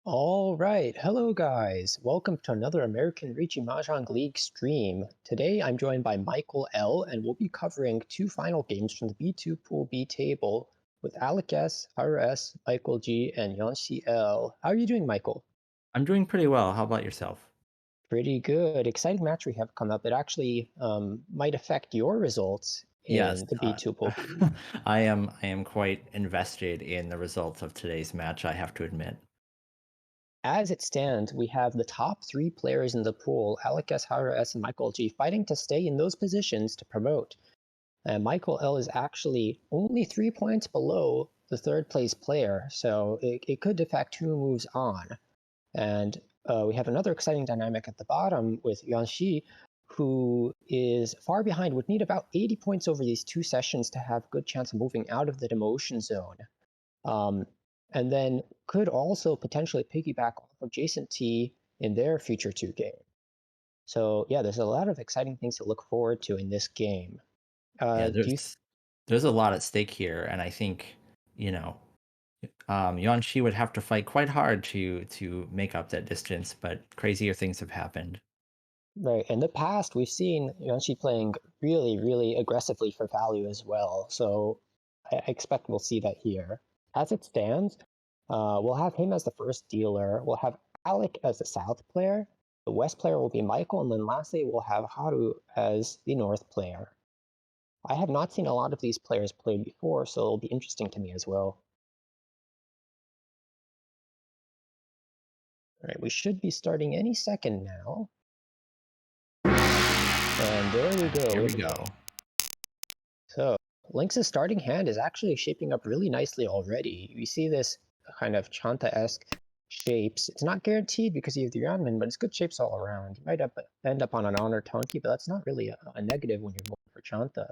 All right, hello guys. Welcome to another American Ricci Mahjong League stream. Today I'm joined by Michael L, and we'll be covering two final games from the B2 Pool B table with Alec S, Haru S, Michael G, and Yanxi L. How are you doing, Michael? I'm doing pretty well. How about yourself? Pretty good. Exciting match we have come up. It actually might affect your results Yes, in the B2 Pool B. I am quite invested in the results of today's match, I have to admit. As it stands, we have the top three players in the pool, Alec S, Haru S, and Michael G, fighting to stay in those positions to promote. Michael L is actually only 3 points below the third place player, so it could affect who moves on. And we have another exciting dynamic at the bottom with Yanxi, who is far behind, would need about 80 points over these two sessions to have good chance of moving out of the demotion zone. Um, and then could also potentially piggyback off of Jason T in their future two game. So yeah, there's a lot of exciting things to look forward to in this game. Yeah, Do you there's a lot at stake here, and I think, you know, Yuan Shi would have to fight quite hard to make up that distance, but crazier things have happened. Right. In the past, we've seen Yuanqi playing really, really aggressively for value as well. So I expect we'll see that here. As it stands, we'll have him as the first dealer. We'll have Alec as the south player. The west player will be Michael. And then lastly, we'll have Haru as the north player. I have not seen a lot of these players play before, so it'll be interesting to me as well. All right, we should be starting any second now. And there we Here go. we go. So Lynx's starting hand is actually shaping up really nicely already. We see this kind of Chanta-esque shapes. It's not guaranteed because you have the Yanman, but it's good shapes all around. You might end up on an Honor Tonki, but that's not really a negative when you're going for Chanta.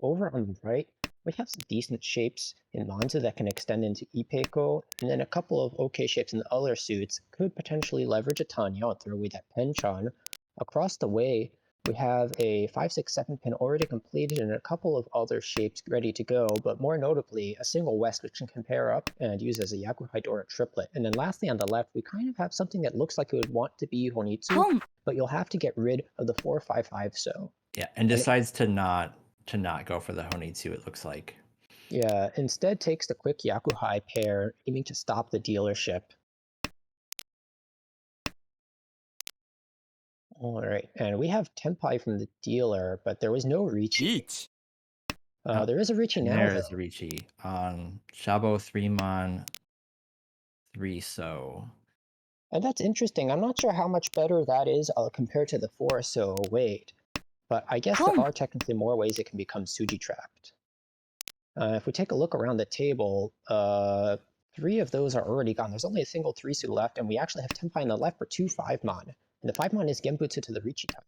Over on the right, we have some decent shapes in Manzu that can extend into Ipeiko, and then a couple of okay shapes in the other suits could potentially leverage a Tanya and throw away that Penchan. Across the way, we have a 5, 6, 7 pin already completed and a couple of other shapes ready to go, but more notably, a single West which can pair up and use as a Yakuhai Dora triplet. And then lastly on the left, we kind of have something that looks like it would want to be Honitsu, but you'll have to get rid of the 4, 5, 5 so. Yeah, and And decides to not go for the Honitsu, it looks like. yeah, instead takes the quick Yakuhai pair, aiming to stop the dealership. Alright, and we have Tenpai from the dealer, but there was no Ricci. Oh, There is a Ricci and now, there is though. Ricci on Shabo 3 Mon 3 So. And that's interesting. I'm not sure how much better that is compared to the 4 so wait. But I guess there are technically more ways it can become Suji trapped. If we take a look around the table, 3 of those are already gone. There's only a single 3-su left, and we actually have Tenpai on the left for 2 5-mon. And the 5-mon is Genbutsu to the Ricci type.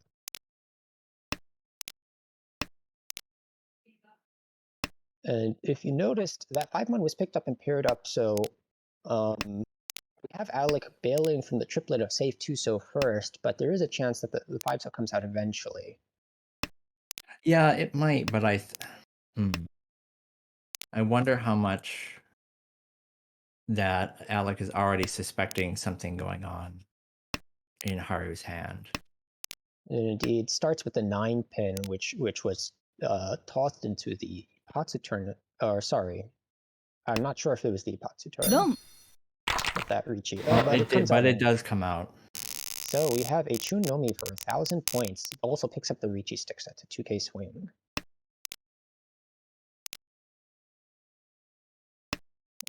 And if you noticed, that 5-mon was picked up and paired up, so we have Alec bailing from the triplet of save 2 so first, but there is a chance that the 5 so comes out eventually. Yeah, it might, but I wonder how much that Alec is already suspecting something going on in Haru's hand. And indeed, starts with the 9 pin, which was tossed into the Ipatsu turn, or sorry, I'm not sure if it was the Ipatsu turn with that Ricci, Well, but it comes out but it anyway. does come out. So we have a Chunomi for 1,000 points. Also picks up the Ricci stick set to 2k swing.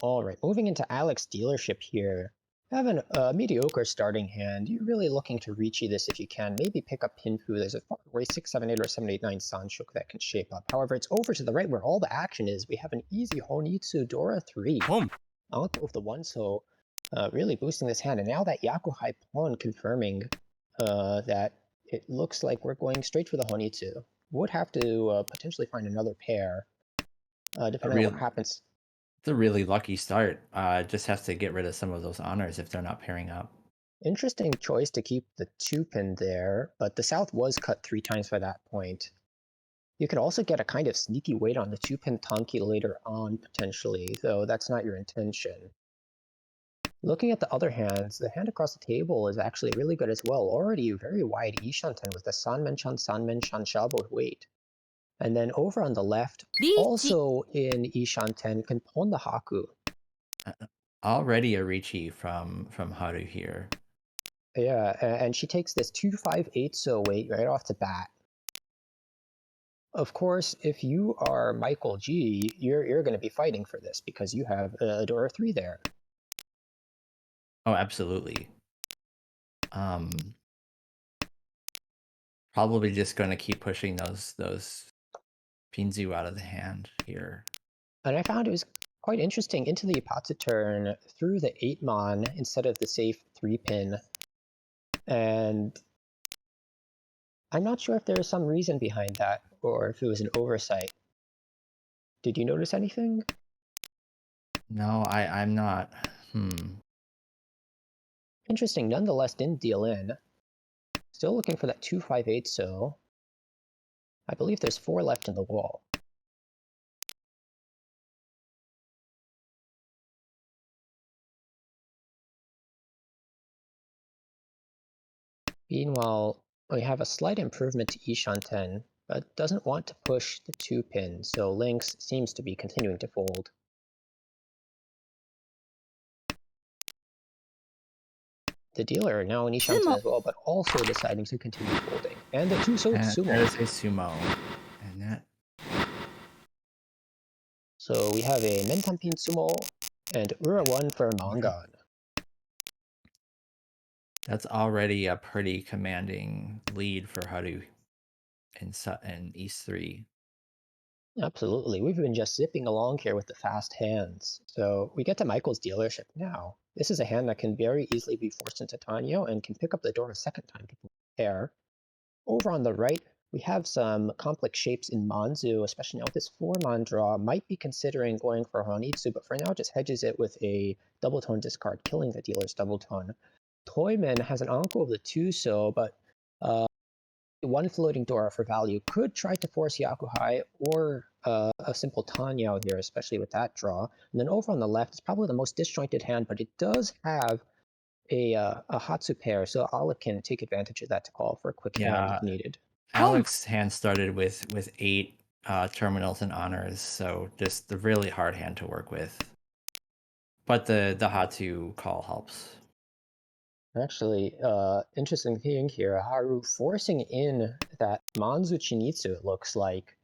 Alright, moving into Alec's dealership here. Have a mediocre starting hand. You're really looking to Ricci this if you can. Maybe pick up Pinfu. There's a far away 6, 7, 8 or 7, 8, 9 Sanshuk that can shape up. However, it's over to the right where all the action is. We have an easy Honitsu Dora 3. Out of the 1, so really boosting this hand. And now that Yakuhai pawn confirming that it looks like we're going straight for the Honitsu. Would have to potentially find another pair, A depending on what real, happens. it's a really lucky start. Just has to get rid of some of those honors if they're not pairing up. Interesting choice to keep the 2 pin there, but the south was cut 3 times by that point. You could also get a kind of sneaky weight on the 2 pin Tonki later on, potentially, though that's not your intention. Looking at the other hands, the hand across the table is actually really good as well. Already very wide Ishanten with the Sanmenchan, Sanmenchan, Shabo Wait. And then over on the left, リーチ also in Ishanten, can Pon the Haku. Already a Ricci from Haru here. Yeah, and she takes this 258 so weight right off the bat. Of course, if you are Michael G, you're going to be fighting for this because you have a Dora 3 there. Oh, absolutely. Probably just going to keep pushing those Pinzu out of the hand here. And I found it was quite interesting into the Ipatsu turn through the 8-mon instead of the safe 3-pin. And I'm not sure if there is some reason behind that or if it was an oversight. Did you notice anything? No, I'm not. Interesting, nonetheless, didn't deal in. Still looking for that 258 so. I believe there's 4 left in the wall. Meanwhile, we have a slight improvement to Ishanten, but doesn't want to push the 2-pin, so Lynx seems to be continuing to fold. The dealer now in Ishanten Sumo. as well, but also deciding to continue folding. And the 2-so And sumo. there's a sumo. And that So we have a Mentampin sumo and Ura 1 for Mangan. that's already a pretty commanding lead for Haru in East 3. Absolutely. We've been just zipping along here with the fast hands. So we get to Michael's dealership now. This is a hand that can very easily be forced into Tanyo and can pick up the door a second time to pair. Over on the right, we have some complex shapes in Manzu, especially now with this 4-mon draw. Might be considering going for Honitsu, but for now just hedges it with a double tone discard, killing the dealer's double tone. Toyman has an Anko of the 2-so, but one floating Dora for value could try to force Yakuhai or a simple Tanyao here, especially with that draw. And then over on the left, it's probably the most disjointed hand, but it does have a Hatsu pair, so Alec can take advantage of that to call for a quick hand if needed. Alex's hand started with 8 terminals and honors, so just a really hard hand to work with. But the Hatu call helps. Actually, interesting thing here, Haru forcing in that Manzu Chinitsu, it looks like.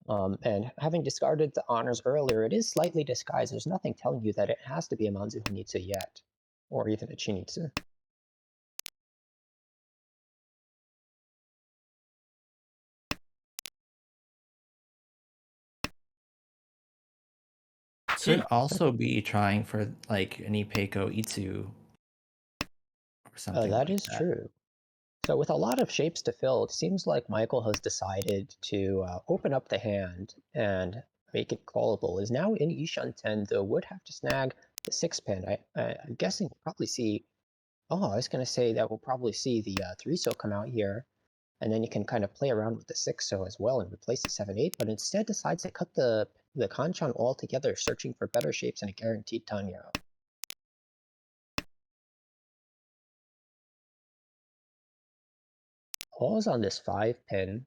And having discarded the honors earlier, it is slightly disguised. There's nothing telling you that it has to be a Manzu Honitsu yet, or even a Chinitsu. Could also be trying for like an Ipeiko Itsu or something That like is true. So with a lot of shapes to fill, it seems like Michael has decided to open up the hand and make it callable. Is now in Ishanten, though would have to snag the 6-pin. I'm guessing we'll probably see... Oh, I was going to say that we'll probably see the 3-so come out here, and then you can kind of play around with the 6-so as well and replace the 7-8, but instead decides to cut the Kanchan altogether, searching for better shapes and a guaranteed Tanya. Pause on this 5-pin,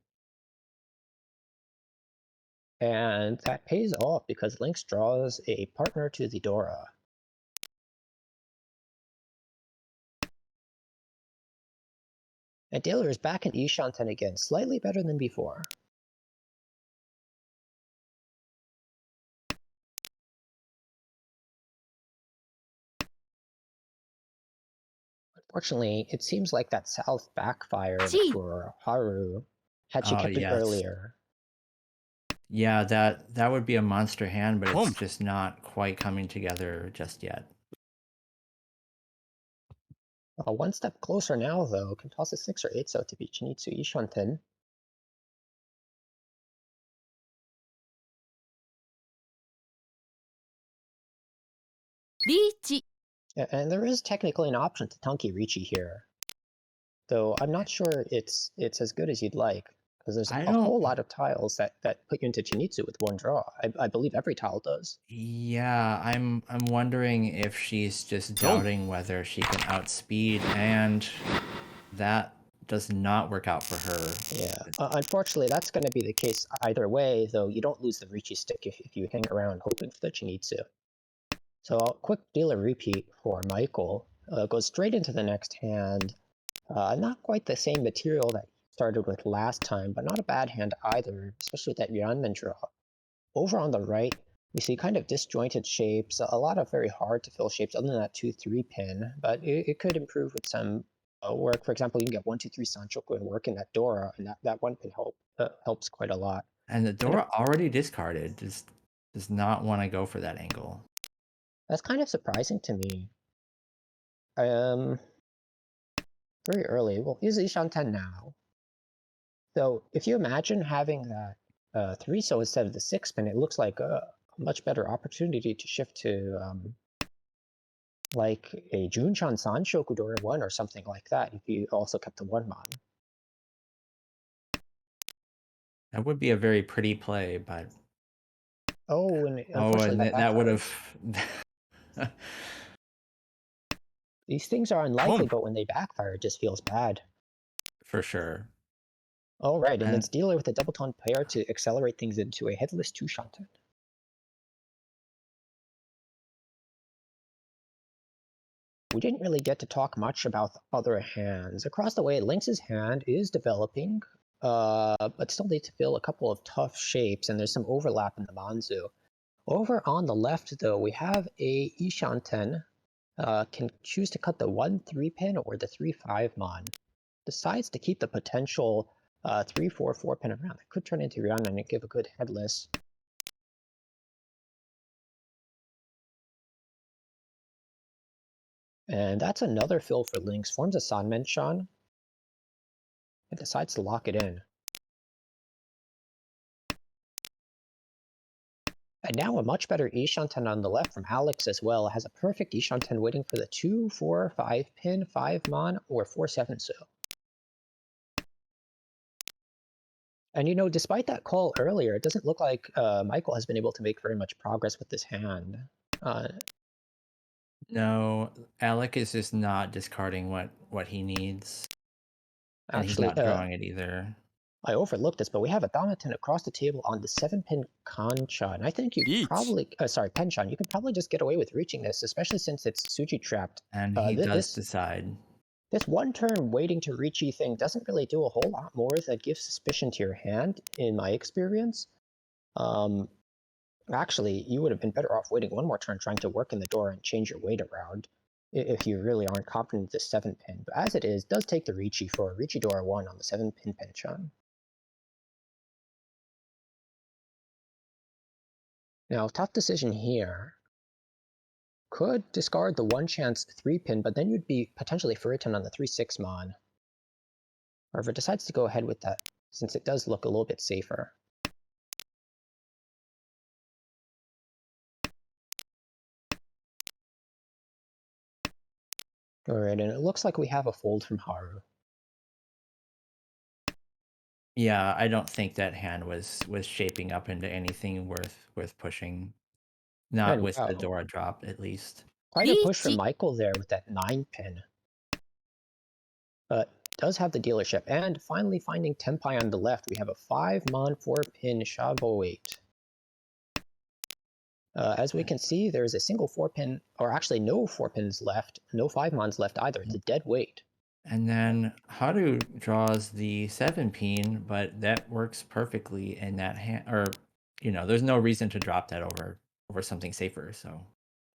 and that pays off because Lynx draws a partner to the Dora. And Taylor is back in Ishanten again, slightly better than before. Unfortunately, it seems like that south backfired for Haru had she kept it earlier. Yeah, that would be a monster hand, but it's just not quite coming together just yet. One step closer now, though, can toss a 6 or 8-so to beat Chinitsu Ishanten. Riichi. And there is technically an option to Tanki Richi here, though I'm not sure it's as good as you'd like. because there's I a don't. whole lot of tiles that put you into Chinitsu with one draw. I believe every tile does. Yeah, I'm wondering if she's just doubting whether she can outspeed, and that does not work out for her. Yeah, unfortunately, that's going to be the case either way, though you don't lose the Ricci stick if you hang around hoping for the Chinitsu. So, quick dealer repeat for Michael. Goes straight into the next hand. Not quite the same material that he started with last time, but not a bad hand either, especially with that Yuanmen draw. Over on the right, we see kind of disjointed shapes, a lot of very hard to fill shapes other than that 2-3 pin, but it could improve with some work. For example, you can get 1-2-3 Sanchoku and work in that Dora, and that one pin helps quite a lot. And the Dora already discarded, does not want to go for that angle. That's kind of surprising to me. Very early. Well, here's Ishan 10 now. So if you imagine having that 3 so instead of the 6 pin, it looks like a much better opportunity to shift to like a Junchan Sanshoku Dora 1 or something like that if you also kept the 1 mon. That would be a very pretty play, but Oh, and oh, unfortunately and that that would backfired. have These things are unlikely, but when they backfire, it just feels bad. for sure. All right, and then And Steeler with a double tone pair to accelerate things into a headless 2 Shanten. We didn't really get to talk much about the other hands. Across the way, Lynx's hand is developing, but still needs to fill a couple of tough shapes, and there's some overlap in the Manzu. Over on the left, though, we have a Ishanten, can choose to cut the 1-3 pin or the 3-5 mon. Decides to keep the potential 3-4-4 pin around. That could turn into Rihanna and give a good headless. And that's another fill for Lynx. Forms a Sanmenshan and decides to lock it in. And now a much better Ishanten on the left from Alex as well. Has a perfect Ishanten waiting for the 2-4-5 pin, 5 mon, or 4-7 so. And despite that call earlier, it doesn't look like Michael has been able to make very much progress with this hand. no, Alec is just not discarding what he needs, and he's Actually, not drawing it either. I overlooked this, but we have a Domitan across the table on the 7-pin Concha, and I think you probably, sorry, Penshan, you could probably just get away with reaching this, especially since it's Suji trapped. And he does This decide. this one turn waiting to reachy thing doesn't really do a whole lot more that gives suspicion to your hand, in my experience. Actually, you would have been better off waiting one more turn trying to work in the door and change your weight around if you really aren't confident with the 7-pin. But as it is, does take the Ricci for a Ricci Dora 1 on the 7-pin Penshan. Now, tough decision here. Could discard the 1 chance 3-pin, but then you'd be potentially Furiton on the 3-6 mon. However, decides to go ahead with that, since it does look a little bit safer. Alright, and it looks like we have a fold from Haru. Yeah, I don't think that hand was shaping up into anything worth pushing. Not And with the wow, Dora drop, at least. quite a push from Michael there with that 9-pin. But does have the dealership. And finally finding Tenpai on the left, we have a 5 mon 4-pin Shavo 8. As we can see, there's a single 4-pin, or actually no 4-pins left, no 5 mons left either. It's a dead weight. And then Haru draws the 7-pin, but that works perfectly in that hand. Or, there's no reason to drop that over something safer. So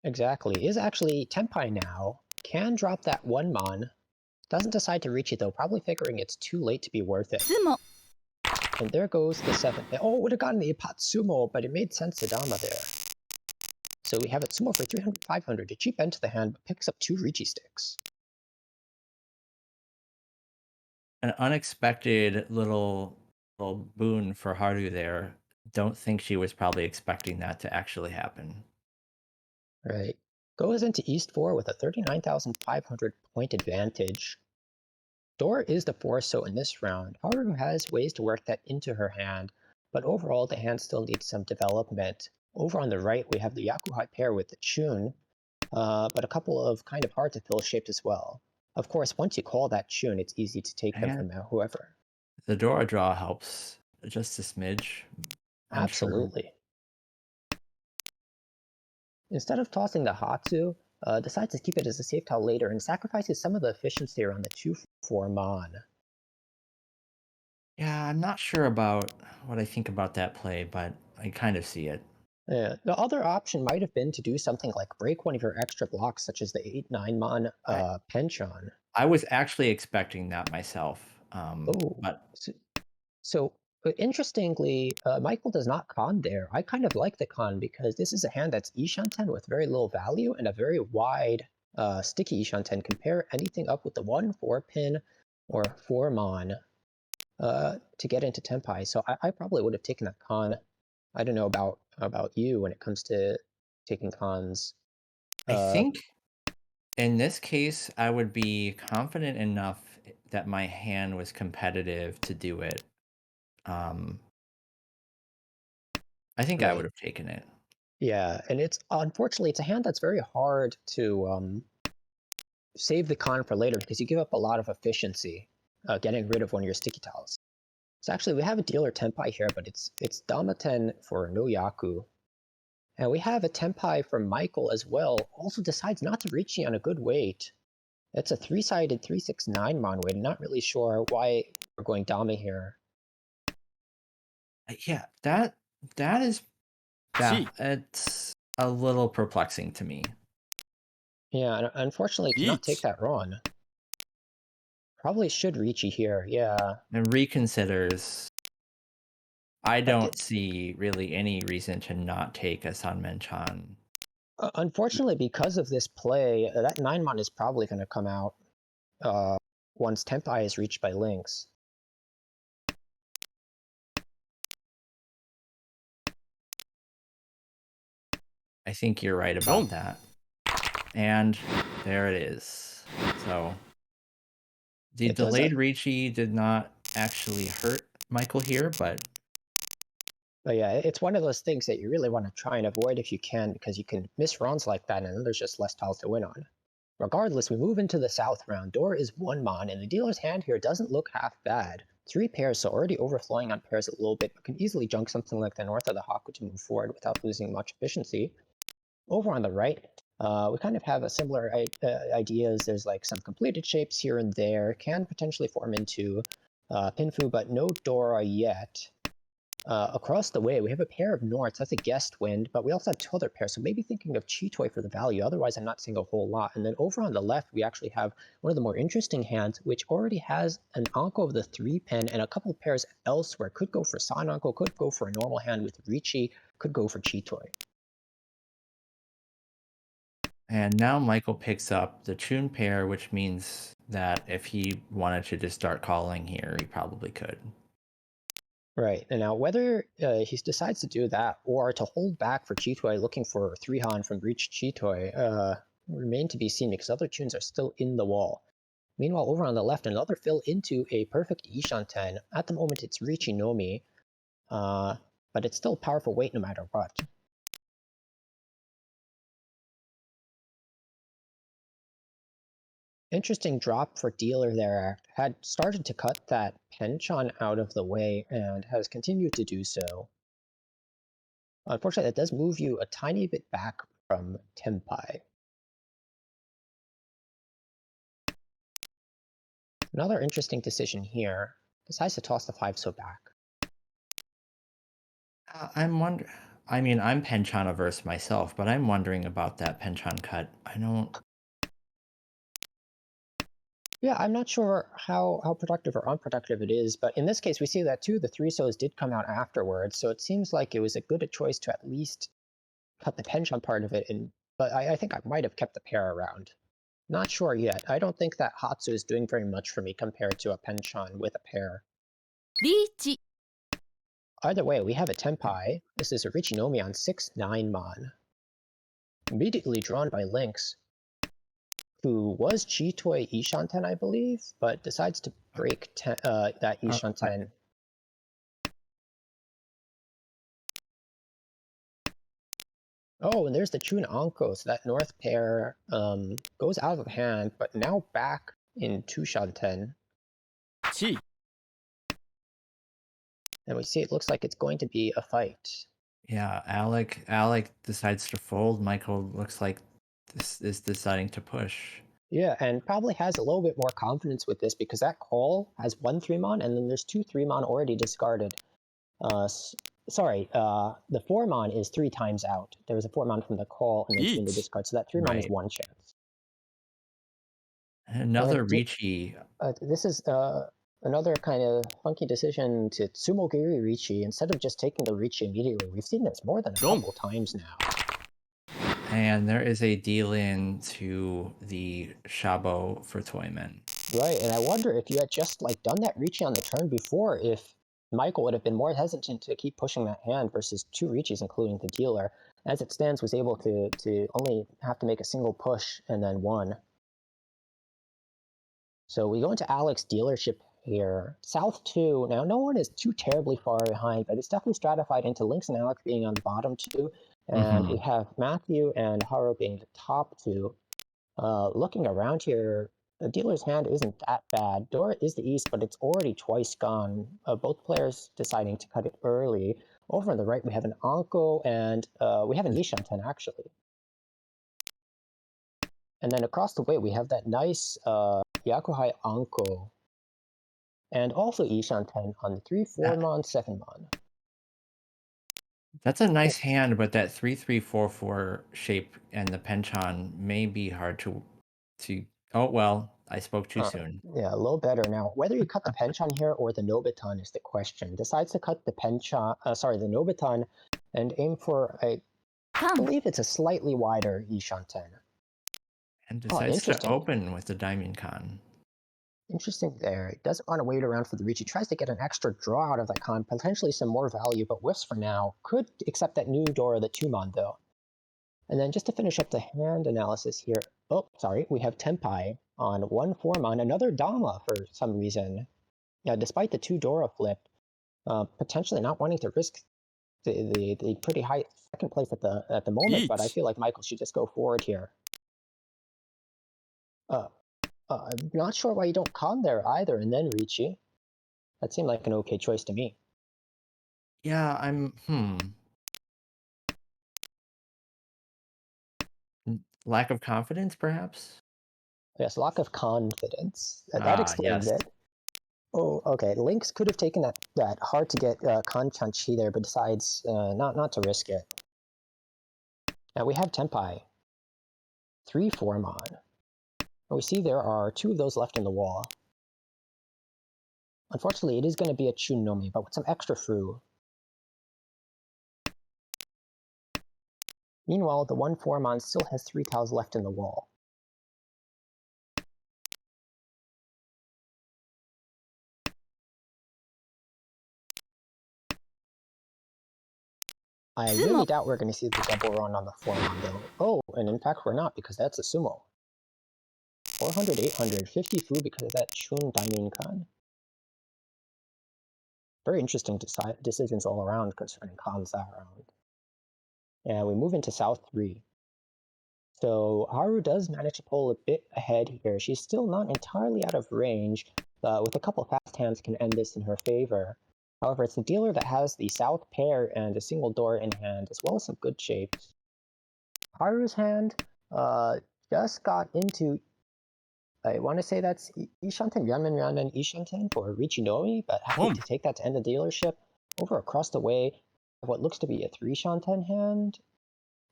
Exactly. Is actually Tenpai now. Can drop that 1 mon. Doesn't decide to reach it though, probably figuring it's too late to be worth it. And there goes the 7. Oh, it would have gotten the Ipatsumo, but it made sense to Dama there. So we have it Sumo for 300, 500. A cheap end to the hand, but picks up 2 Ricci sticks. an unexpected little boon for Haru there. Don't think she was probably expecting that to actually happen. Right. Goes into East 4 with a 39,500 point advantage. Dora is the force, so in this round, Haru has ways to work that into her hand, but overall the hand still needs some development. Over on the right, we have the Yakuhai pair with the Chun, but a couple of kind of hard to fill shapes as well. Of course, once you call that Chun, it's easy to take them And from whoever. the Dora draw helps just a smidge. I'm sure. Absolutely. Instead of tossing the Hatsu, decides to keep it as a safe tile later and sacrifices some of the efficiency around the 2-4 Mon. Yeah, I'm not sure about what I think about that play, but I kind of see it. Yeah. The other option might have been to do something like break one of your extra blocks, such as the 8-9 Mon I Penchon. I was actually expecting that myself. Oh, But so interestingly, Michael does not con there. I kind of like the con because this is a hand that's Ishanten with very little value and a very wide sticky Ishanten. Compare anything up with the 1-4 pin or 4 Mon to get into Tenpai. So I probably would have taken that con. I don't know about you when it comes to taking cons. I Uh, think in this case, I would be confident enough that my hand was competitive to do it. Um, I think I would right. have taken it. Yeah, and it's unfortunately it's a hand that's very hard to save the con for later because you give up a lot of efficiency getting rid of one of your sticky tiles. So actually we have a dealer Tenpai here, but it's Damaten for no Yaku. And we have a Tenpai from Michael as well, also decides not to reach on a good weight. It's a three-sided 369 Mon weight. I'm not really sure why we're going Dama here. Yeah, that is it's a little perplexing to me. Yeah, and unfortunately cannot take that Ron. Probably should Ricci here, yeah. And reconsiders. I But don't see really any reason to not take a Sanmenchan. unfortunately, because of this play, that 9-Mon is probably going to come out uh, once Tenpai is reached by Lynx. I think you're right about that. And there it is. So the It does delayed Ricci did not actually hurt Michael here, but yeah, it's one of those things that you really want to try and avoid if you can, because you can miss rounds like that and then there's just less tiles to win on. Regardless, we move into the south round. Dora is 1 Mon, and the dealer's hand here doesn't look half bad. 3 pairs, so already overflowing on pairs a little bit, but can easily junk something like the north of the Haku to move forward without losing much efficiency. Over on the right, we kind of have a similar ideas. There's like some completed shapes here and there, can potentially form into Pinfu, but no Dora yet. Across the way, we have a pair of Norts. That's a guest wind, but we also have 2 other pairs, so maybe thinking of Chitoi for the value. Otherwise, I'm not seeing a whole lot. And then over on the left, we actually have one of the more interesting hands, which already has an Anko of the 3 pen and a couple pairs elsewhere. Could go for San Anko, could go for a normal hand with Ricci, could go for Chitoi. and now Michael picks up the Chun pair, which means that if he wanted to just start calling here, he probably could. Right, and now whether he decides to do that or to hold back for Chitoi looking for 3-Han from Reach Chitoi remain to be seen because other tunes are still in the wall. Meanwhile, over on the left, another fill into a perfect Ishanten. At the moment, it's Richinomi, but it's still a powerful weight no matter what. Interesting drop for dealer there. Had started to cut that Penchon out of the way and has continued to do so. Unfortunately, that does move you a tiny bit back from Tenpai. Another interesting decision here. Decides to toss the 5 so back. I'm wondering. I mean, I'm Penchon averse myself, but I'm wondering about that Penchon cut. I don't. Yeah, I'm not sure how productive or unproductive it is, but in this case, we see that too. The 3-Sos did come out afterwards, so it seems like it was a good choice to at least cut the penchant part of it. But I think I might have kept the pair around. Not sure yet. I don't think that Hatsu is doing very much for me compared to a penchant with a pair. Reach. Either way, we have a Tenpai. This is a Richinomi on 6-9 Mon. Immediately drawn by Lynx. who was Chitoy Ishanten, I believe, but decides to break that Ishanten. Oh, and there's the Chun Anko, so that north pair goes out of hand, but now back in Tushanten. Chi. And we see it looks like it's going to be a fight. Yeah, Alec decides to fold. Michael looks like this is deciding to push. Yeah, and probably has a little bit more confidence with this because that call has 1 3-mon, and then there's 2 3-mon already discarded. Sorry, the 4-mon is 3 times out. There was a 4-mon from the call and then 2 in the discard, so that 3-mon is 1 chance. Another Ricci. This is another kind of funky decision to Tsumogiri Ricci instead of just taking the Ricci immediately. We've seen this more than a couple times now. And there is a deal in to the Shabo for Toyman. Right, and I wonder if you had just like done that Ricci on the turn before, if Michael would have been more hesitant to keep pushing that hand versus 2 Riccis, including the dealer. As it stands, was able to only have to make a single push and then won. So we go into Alec's dealership here. South 2, now no one is too terribly far behind, but it's definitely stratified into Lynx and Alec being on the bottom 2, and we have Matthew and Haru being the top 2. Looking around here, the dealer's hand isn't that bad. Dora is the east, but it's already twice gone. Both players deciding to cut it early. Over on the right, we have an Anko, and we have an Ishanten, actually. And then across the way, we have that nice Yakuhai Anko, and also Ishanten on the 3-4-mon, 7-mon. That's a nice hand, but that 3-3-4-4 shape and the penchant may be hard to. Oh well, I spoke too soon. Yeah, a little better now. Whether you cut the penchant here or the Nobiton is the question. Decides to cut the penchant, the Nobiton, and aim for I believe it's a slightly wider Ishanten. And decides to open with the Diamond Con. Interesting there. He doesn't want to wait around for the reach. He tries to get an extra draw out of that con, potentially some more value, but whiffs for now. Could accept that new Dora, the 2-mon, though. And then just to finish up the hand analysis here, oh, sorry, we have Tenpai on 1 4-mon, another Dama for some reason. Yeah, despite the 2 Dora flip, potentially not wanting to risk the pretty high second place at the moment, but I feel like Michael should just go forward here. I'm not sure why you don't con there either, and then Ricci. That seemed like an okay choice to me. Yeah, Lack of confidence, perhaps? Yes, lack of confidence. That explains it. Oh, okay. Lynx could have taken that hard to get Kanchanchi there, but decides not to risk it. Now we have Tenpai. 3-4-mon. And we see there are 2 of those left in the wall. Unfortunately, it is going to be a Chunnomi, but with some extra fru. Meanwhile, the 1 4-mon still has 3 tiles left in the wall. I really doubt we're going to see the double run on the 4-mon though. Oh, and in fact we're not, because that's a sumo. 400, 800, 50 fu because of that Chun Daimin-kan. Very interesting decisions all around concerning cons that round. And we move into South 3. So Haru does manage to pull a bit ahead here. She's still not entirely out of range, but with a couple fast hands can end this in her favor. However, it's the dealer that has the south pair and a single door in hand, as well as some good shapes. Haru's hand just got into, I want to say that's Ishanten, Ranmen Ishanten for Richinomi, but happy to take that to end the dealership. Over across the way, what looks to be a 3-Shanten hand,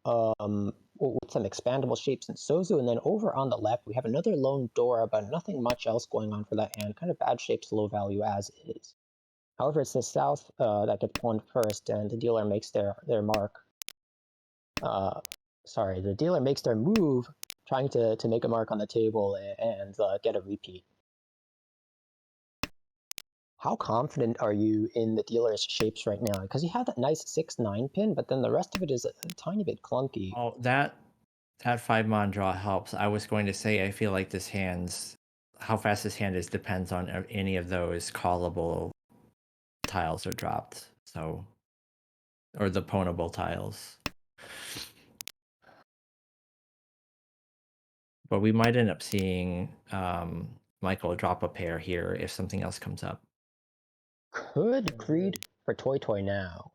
with some expandable shapes and Sozu, and then over on the left we have another lone Dora, but nothing much else going on for that hand. Kind of bad shapes, low value as is. However, it's the south that gets pawned first, and the dealer makes their mark. Sorry, the dealer makes their move, trying to make a mark on the table and get a repeat. How confident are you in the dealer's shapes right now? Because you have that nice 6-9 pin, but then the rest of it is a tiny bit clunky. Oh, that that 5-mon draw helps. I was going to say I feel like this hand's how fast this hand is depends on any of those callable tiles are dropped. So or the pwnable tiles. But we might end up seeing Michael drop a pair here if something else comes up. Could Creed for Toy Toy now?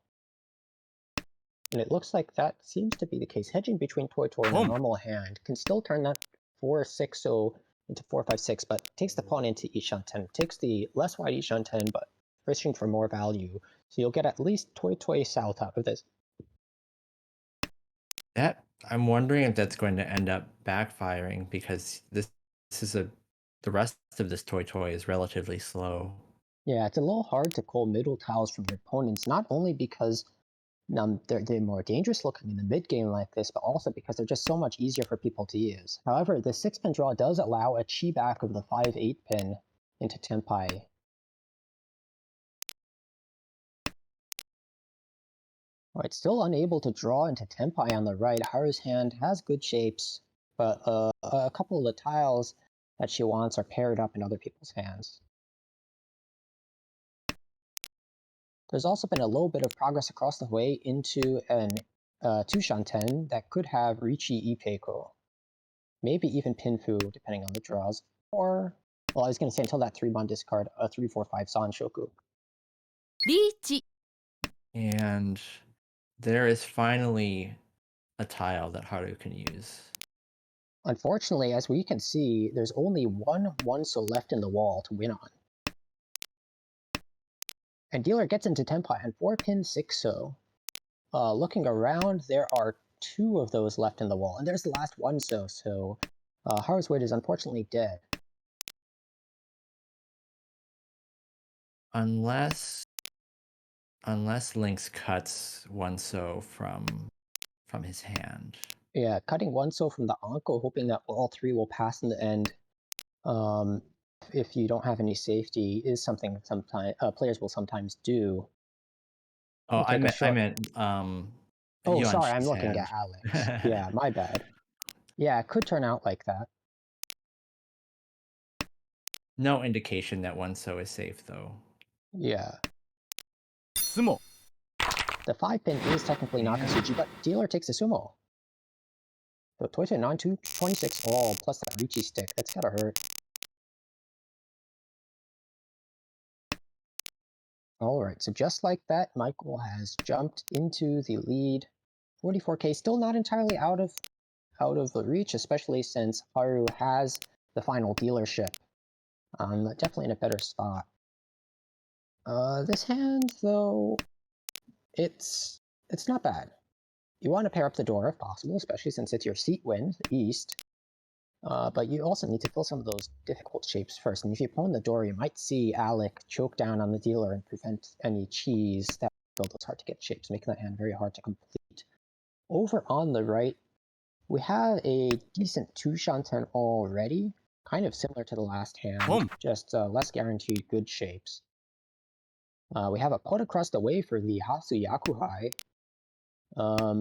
And it looks like that seems to be the case. Hedging between Toy Toy and a normal hand can still turn that 4-6-0 into 4-5-6, but takes the pawn into Ishan 10. Takes the less wide Ishan 10, but fishing for more value. So you'll get at least Toy Toy South out of this. That I'm wondering if that's going to end up backfiring because this is the rest of this toy is relatively slow. Yeah, it's a little hard to call middle tiles from your opponents, not only because they're more dangerous looking in the mid game like this, but also because they're just so much easier for people to use. However, the 6-pin draw does allow a chi back of the 5-8 pin into Tenpai. Alright, still unable to draw into Tenpai on the right. Haru's hand has good shapes, but a couple of the tiles that she wants are paired up in other people's hands. There's also been a little bit of progress across the way into an Tushan 10 that could have Richi Ipeiko. Maybe even Pinfu, depending on the draws. Or, well, I was going to say until that 3-mon discard, a 3-4-5 Sanshoku. Richi. And there is finally a tile that Haru can use. Unfortunately, as we can see, there's only one so left in the wall to win on. And dealer gets into Tenpai and 4-pin 6-so. Looking around, there are 2 of those left in the wall, and there's the last 1-so, so Haru's Wit is unfortunately dead. Unless Lynx cuts 1-so from his hand. Yeah, cutting 1-so from the Anko, hoping that all 3 will pass in the end. If you don't have any safety, is something players will sometimes do. Oh, I meant Oh, sorry, I'm Yuan-Shi's looking hand. at Alex. Yeah, my bad. Yeah, it could turn out like that. No indication that 1-so is safe, though. Yeah. Sumo. The 5-pin is technically Nakatsuchi, but dealer takes a sumo. So Toy-Toy 9-2-26 all, plus that Richi stick. That's gotta hurt. Alright, so just like that, Michael has jumped into the lead. 44k, still not entirely out of the reach, especially since Haru has the final dealership. Definitely in a better spot. This hand, though, it's not bad. You want to pair up the door if possible, especially since it's your seat win, the east. But you also need to fill some of those difficult shapes first. And if you pawn the door, you might see Alec choke down on the dealer and prevent any cheese that build those hard to get shapes, making that hand very hard to complete. Over on the right, we have a decent 2-shanten already, kind of similar to the last hand, just less guaranteed good shapes. We have a put across the way for the Hasu Yakuhai.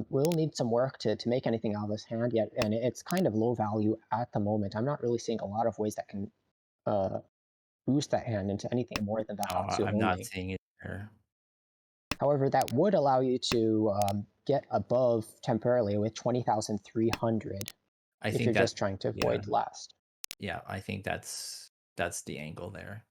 We'll need some work to make anything out of this hand yet, and it's kind of low value at the moment. I'm not really seeing a lot of ways that can boost that hand into anything more than that Hatsu I'm only. not seeing it there. However, that would allow you to get above temporarily with 20,300 if you're just trying to avoid last. Yeah, I think that's the angle there.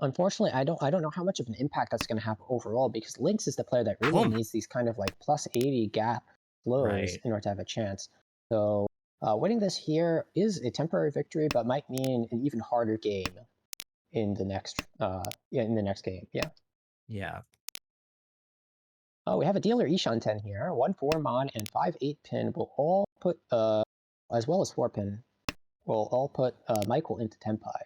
Unfortunately, I don't know how much of an impact that's going to have overall, because Lynx is the player that really needs these kind of like plus 80 gap flows in order to have a chance. So winning this here is a temporary victory, but might mean an even harder game in the next game. Yeah. Yeah. Oh, we have a dealer Ishan 10 here. 1-4-mon and 5-8 pin will all put as well as 4-pin will all put Michael into Tenpai.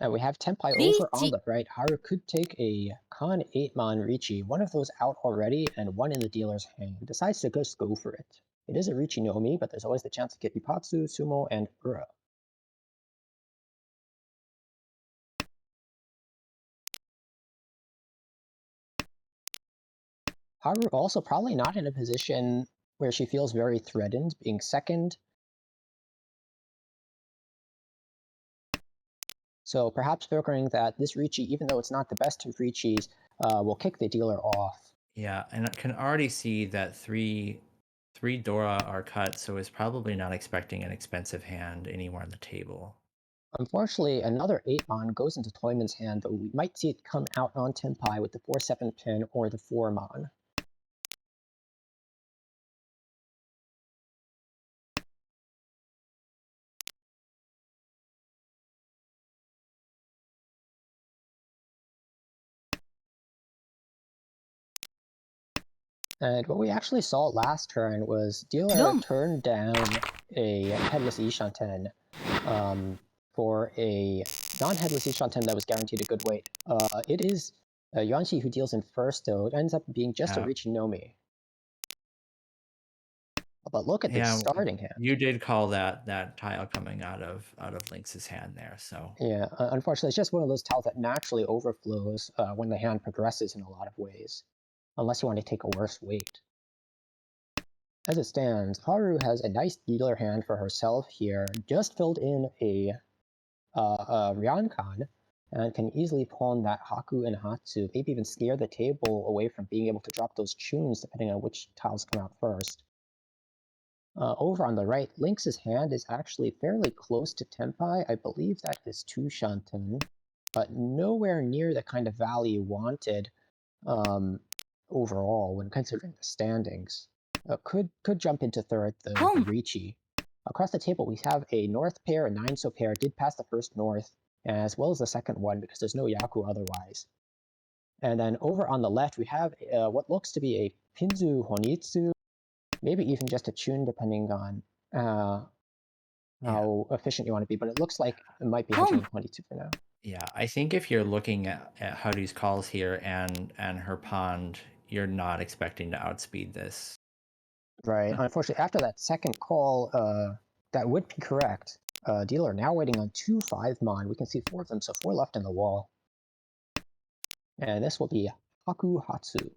And we have Tenpai over on the right. Haru could take a Kan 8-mon Richi, one of those out already and one in the dealer's hand. Decides to just go for it. It is a Richi no Mi, but there's always the chance to get Ipatsu, Sumo, and Ura. Haru also probably not in a position where she feels very threatened, being second. So perhaps figuring that this Ricci, even though it's not the best of Ricci's, will kick the dealer off. Yeah, and I can already see that three Dora are cut, so it's probably not expecting an expensive hand anywhere on the table. Unfortunately, another 8-mon goes into Toyman's hand, but we might see it come out on Tenpai with the 4-7 pin or the 4-mon. And what we actually saw last turn was dealer turned down a headless Ishanten for a non-headless Ishanten that was guaranteed a good weight. It is Yuanxi who deals in first, though. It ends up being just a Richinomi. But look at the starting hand. You did call that tile coming out of Lynx's hand there, so yeah. Unfortunately, it's just one of those tiles that naturally overflows when the hand progresses in a lot of ways, unless you want to take a worse weight. As it stands, Haru has a nice dealer hand for herself here, just filled in a Ryankan, and can easily pawn that Haku and Hatsu, maybe even scare the table away from being able to drop those tunes depending on which tiles come out first. Over on the right, Lynx's hand is actually fairly close to Tenpai. I believe that is 2 Shanten, but nowhere near the kind of value wanted overall when considering the standings. Could jump into third, the Ricci. Across the table, we have a North pair, a 9-so pair, did pass the first North, as well as the second one because there's no Yaku otherwise. And then over on the left, we have what looks to be a Pinzu Honitsu, maybe even just a tune depending on how efficient you want to be, but it looks like it might be hedging 22 for now. Yeah, I think if you're looking at Haru's calls here and her pond, you're not expecting to outspeed this. Right. Unfortunately, after that second call, that would be correct. Dealer now waiting on 2 5-mon. We can see 4 of them, so 4 left in the wall. And this will be Haku Hatsu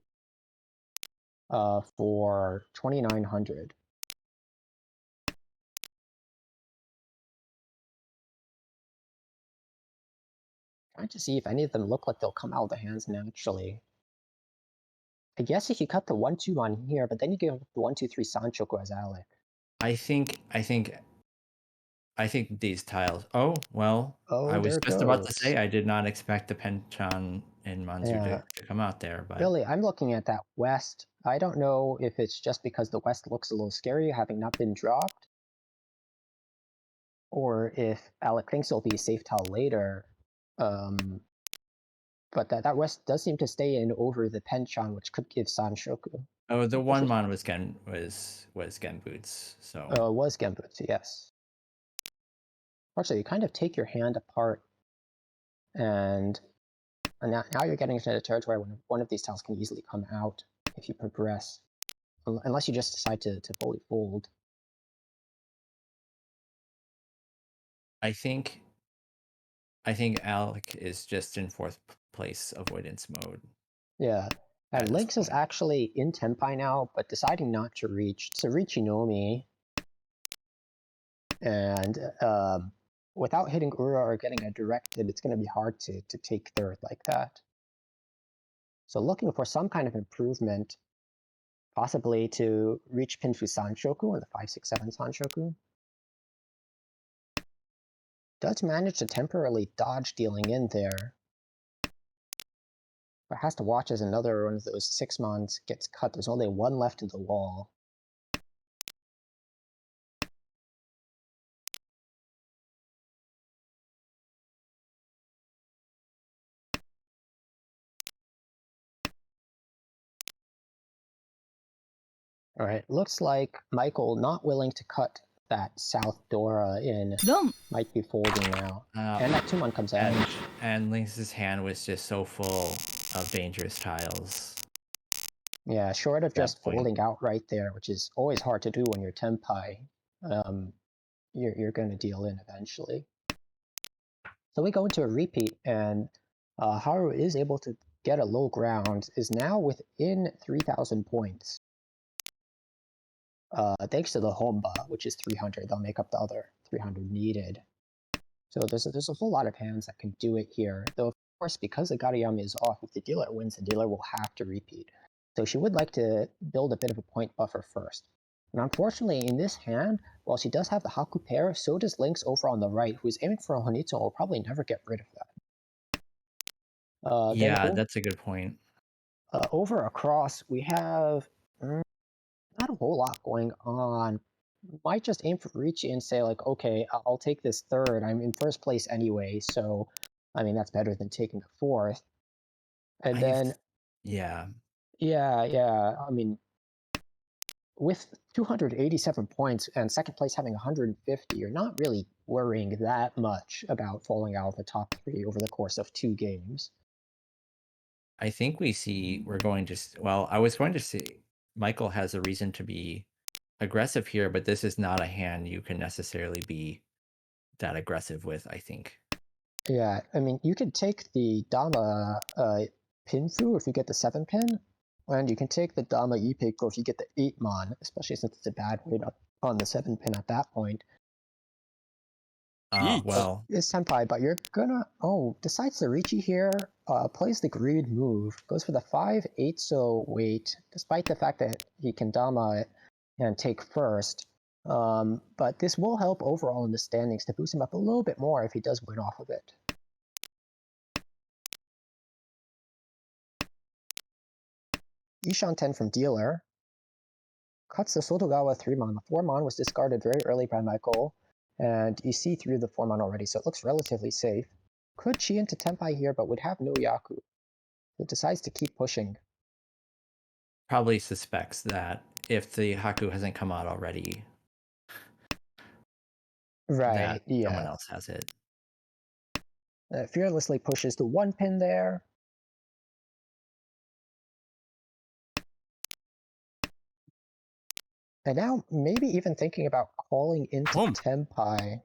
for 2,900. Trying to see if any of them look like they'll come out of the hands naturally. I guess if you cut the 1-2 on here, but then you give the 1-2-3 Sanchoku as Alec. I think these tiles. Oh well. Oh, I was there just about to goes. say I did not expect the Penchan and Manzu Yeah. to come out there, but Really, I'm looking at that West. I don't know if it's just because the West looks a little scary, having not been dropped, or if Alec thinks it'll be a safe tile later. But that West does seem to stay in over the Penchan, which could give Sanshoku. oh, the 1-mon was Genboots, so Was Genbutsu, yes. Actually, you kind of take your hand apart, and now you're getting into the territory when one of these tiles can easily come out if you progress, unless you just decide to fully fold. I think Alec is just in 4th place avoidance mode. Yeah. at And this Lynx is point. actually in Tenpai now, but deciding not to reach. It's a Richinomi. And without hitting Ura or getting a directed, it's going to be hard to take third like that. So looking for some kind of improvement, possibly to reach Pinfu Sanshoku or the 5-6-7 Sanshoku. Does manage to temporarily dodge dealing in there, but has to watch as another one of those 6-mons gets cut. There's only 1 left in the wall. All right, looks like Michael not willing to cut that South Dora in, might be folding now. And that 2-mon comes out. And Lynx's hand was just so full of dangerous tiles. Yeah, short of just folding out right there, which is always hard to do when you're Tenpai, you're going to deal in eventually. So we go into a repeat, and Haru is able to get a low ground is now within 3,000 points. Thanks to the Homba, which is 300, they'll make up the other 300 needed. So there's a whole lot of hands that can do it here. Though, of course, because the Gariyama is off, if the dealer wins, the dealer will have to repeat. So she would like to build a bit of a point buffer first. And unfortunately, in this hand, while she does have the Haku pair, so does Lynx over on the right, who's aiming for a Honitsu and will probably never get rid of that. Yeah, that's a good point. Over across, we have not a whole lot going on. Might just aim for Ricci and say, like, okay, I'll take this third. I'm in first place anyway, so, I mean, that's better than taking a fourth. And then, yeah, I mean, with 287 points and second place having 150, you're not really worrying that much about falling out of the top 3 over the course of 2 games. I think we're going to, well, I was going to say Michael has a reason to be aggressive here, but this is not a hand you can necessarily be that aggressive with, I think. Yeah, I mean, you could take the Dama Pinfu if you get the 7 pin, and you can take the Dama Ipeiko if you get the 8 mon, especially since it's a bad weight on the 7 pin at that point. Well, it's Senpai, but you're gonna decides to Ricci here, plays the greed move, goes for the 5/8 so weight, despite the fact that he can Dama it and take first. But this will help overall in the standings to boost him up a little bit more if he does win off of it. Ishan 10 from dealer. Cuts the Sotogawa 3-mon. The 4-mon was discarded very early by Michael, and you see through the 4-mon already, so it looks relatively safe. Could chi into Tenpai here, but would have no Yaku. It decides to keep pushing. Probably suspects that if the Haku hasn't come out already, right? Yeah. Someone else has it. Fearlessly pushes the 1 pin there. And now maybe even thinking about calling into Tenpai.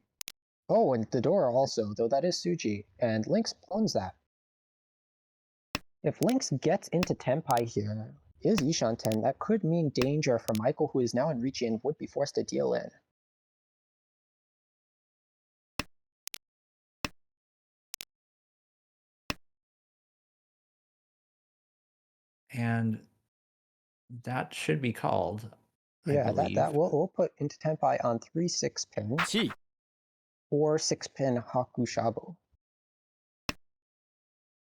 Oh, and the door also, though that is Suji, and Lynx pawns that. If Lynx gets into Tenpai here, is Ishan 10, that could mean danger for Michael, who is now in Ricci and would be forced to deal in. And that should be called. Yeah, that we'll put into Tenpai on 3 6 pins. Or 6 pin Haku Shabo.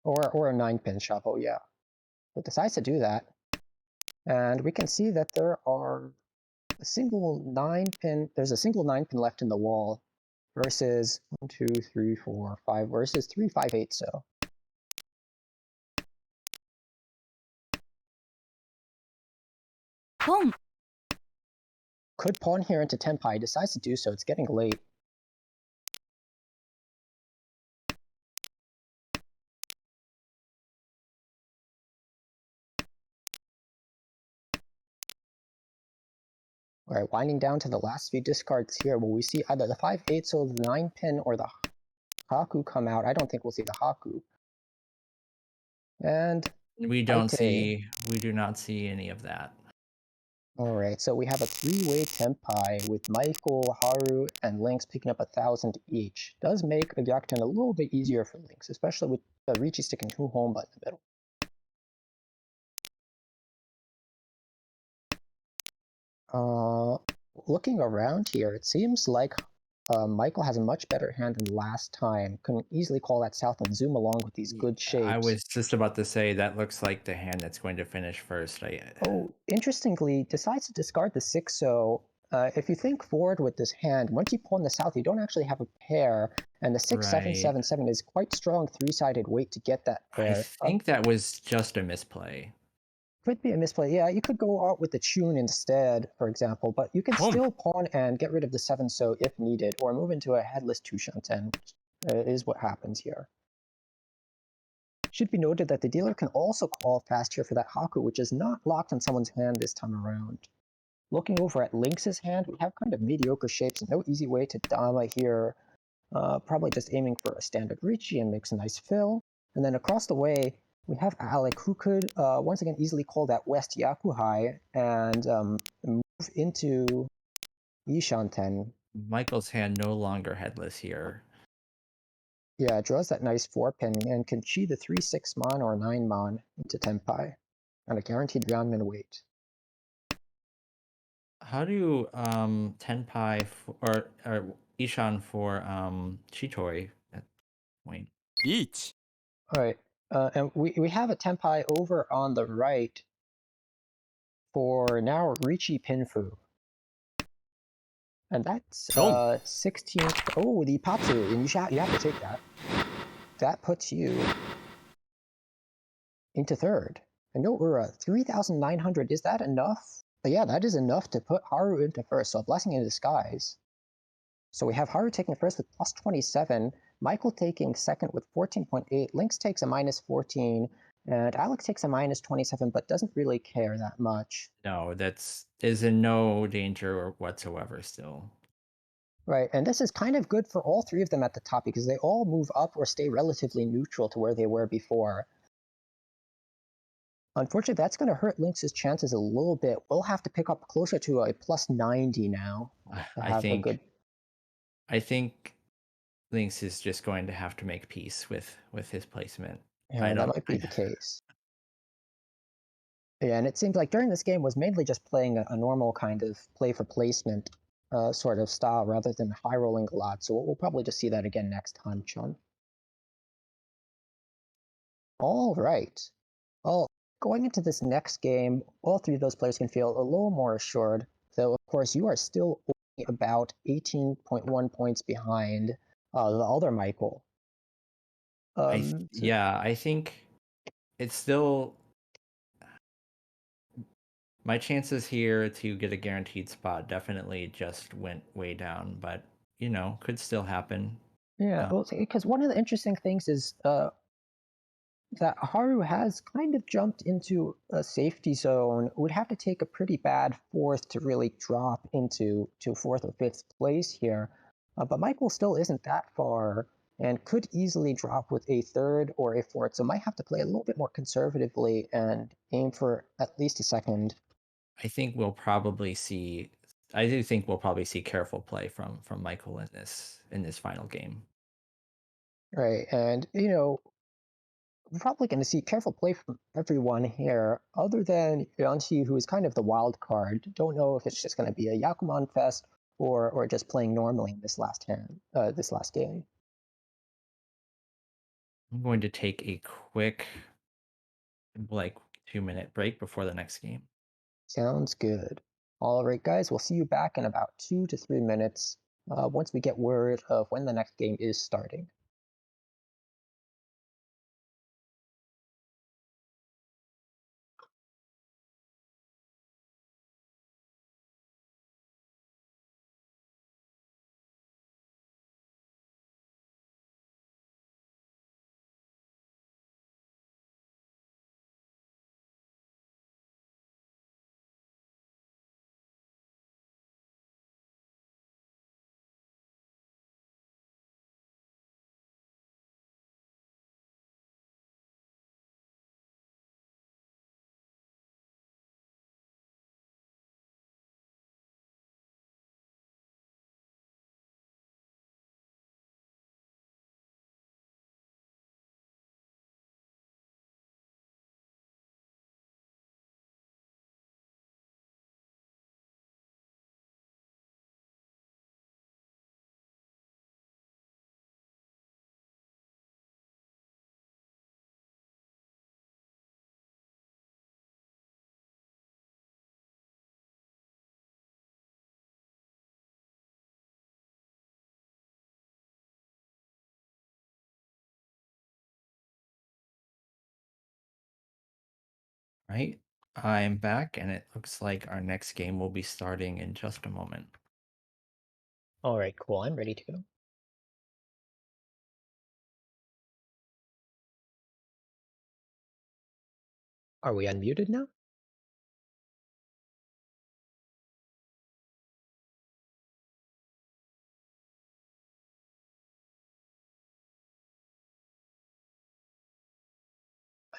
Or a 9 pin Shabo, yeah. It decides to do that. And we can see that there are a single 9 pin, there's a single 9 pin left in the wall versus 1, 2, 3, 4, 5 versus 3, 5, 8 so. Pawn. Could pawn here into Tenpai, decides to do so, it's getting late. Alright, winding down to the last few discards here, will we see either the 5/8 so the 9 pin or the Haku come out? I don't think we'll see the Haku. And we do not see any of that. Alright, so we have a 3-way Tenpai with Michael, Haru, and Lynx picking up 1,000 each. Does make a Gyakuten a little bit easier for Lynx, especially with the Ricci sticking 2 home in the middle. Looking around here, it seems like Michael has a much better hand than last time. Can easily call that south and zoom along with these good shapes. I was just about to say that looks like the hand that's going to finish first. Oh, interestingly, decides to discard the 6 so. If you think forward with this hand, once you pawn the south, you don't actually have a pair, and the 6, 7, 7, 7 is quite strong 3-sided weight to get that pair. I think that was just a misplay. Could be a misplay. Yeah, you could go out with the Chun instead, for example, but you can still pawn and get rid of the 7 so if needed, or move into a headless Tushanten, which is what happens here. Should be noted that the dealer can also call fast here for that Haku, which is not locked on someone's hand this time around. Looking over at Lynx's hand, we have kind of mediocre shapes, no easy way to Dama here. Probably just aiming for a standard Ricci and makes a nice fill. And then across the way, We have Alec, who could once again easily call that West Yakuhai and move into Ishanten. Michael's hand no longer headless here. Yeah, it draws that nice 4-pin and can chi the 3-6 mon or 9 mon into Tenpai on a guaranteed roundman wait. How do Tenpai or Ishan for Chitoi at point? リーチ Alright, and we have a Tenpai over on the right for now Richi Pinfu. And that's Don't. 16th. Oh, the Ipatsu, and you have to take that. That puts you into third. And no Ura, 3,900, is that enough? Yeah, that is enough to put Haru into first, so a blessing in disguise. So we have Haru taking first with plus 27, Michael taking second with 14.8, Lynx takes a minus 14, and Alex takes a minus 27, but doesn't really care that much. No, is in no danger whatsoever still. Right, and this is kind of good for all three of them at the top because they all move up or stay relatively neutral to where they were before. Unfortunately, that's going to hurt Lynx's chances a little bit. We'll have to pick up closer to a plus 90 now to have a good... I think Lynx is just going to have to make peace with his placement. Yeah, that might be the case. Yeah, and it seems like during this game was mainly just playing a normal kind of play for placement sort of style rather than high rolling a lot. So we'll probably just see that again next time, Chun. All right. Well, going into this next game, all three of those players can feel a little more assured, though of course you are still only about 18.1 points behind the other Michael. Yeah, I think it's still my chances here to get a guaranteed spot definitely just went way down, but you know, could still happen. Yeah, well, because one of the interesting things is that Haru has kind of jumped into a safety zone. Would have to take a pretty bad fourth to really drop into fourth or fifth place here. But Michael still isn't that far and could easily drop with a third or a fourth. So might have to play a little bit more conservatively and aim for at least a second. I do think we'll probably see careful play from Michael in this final game. Right, and we're probably going to see careful play from everyone here, other than Yanchi, who is kind of the wild card. Don't know if it's just going to be a Yakuman fest or just playing normally in this last game. I'm going to take a quick, like 2-minute break before the next game. Sounds good. All right, guys, we'll see you back in about 2 to 3 minutes once we get word of when the next game is starting. Right? I'm back, and it looks like our next game will be starting in just a moment. All right, cool. I'm ready to go. Are we unmuted now?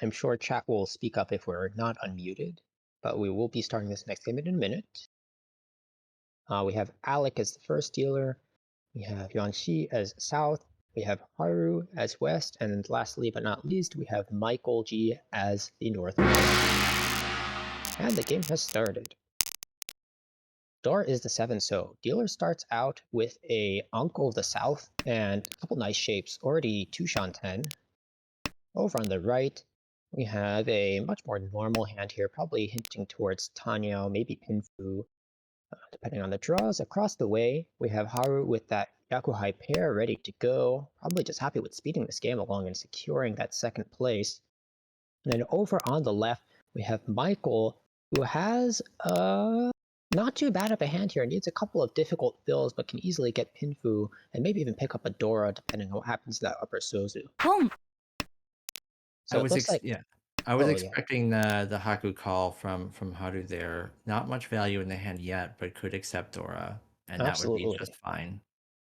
I'm sure chat will speak up if we're not unmuted, but we will be starting this next game in a minute. We have Alec as the first dealer. We have Yuanxi as south. We have Haru as west. And lastly but not least, we have Michael G as the northwest. And the game has started. Door is the 7, so dealer starts out with a Uncle of the South and a couple nice shapes. Already 2 Shanten. Over on the right, we have a much more normal hand here, probably hinting towards Tanyao, maybe Pinfu, depending on the draws. Across the way, we have Haru with that Yakuhai pair ready to go, probably just happy with speeding this game along and securing that second place. And then over on the left, we have Michael, who has not too bad of a hand here. Needs a couple of difficult fills, but can easily get Pinfu and maybe even pick up a Dora, depending on what happens to that upper Sozu. Pon. So it looks like I was Oh, yeah. expecting the Haku call from Haru there. Not much value in the hand yet, but could accept Dora, and that would be Absolutely. just fine.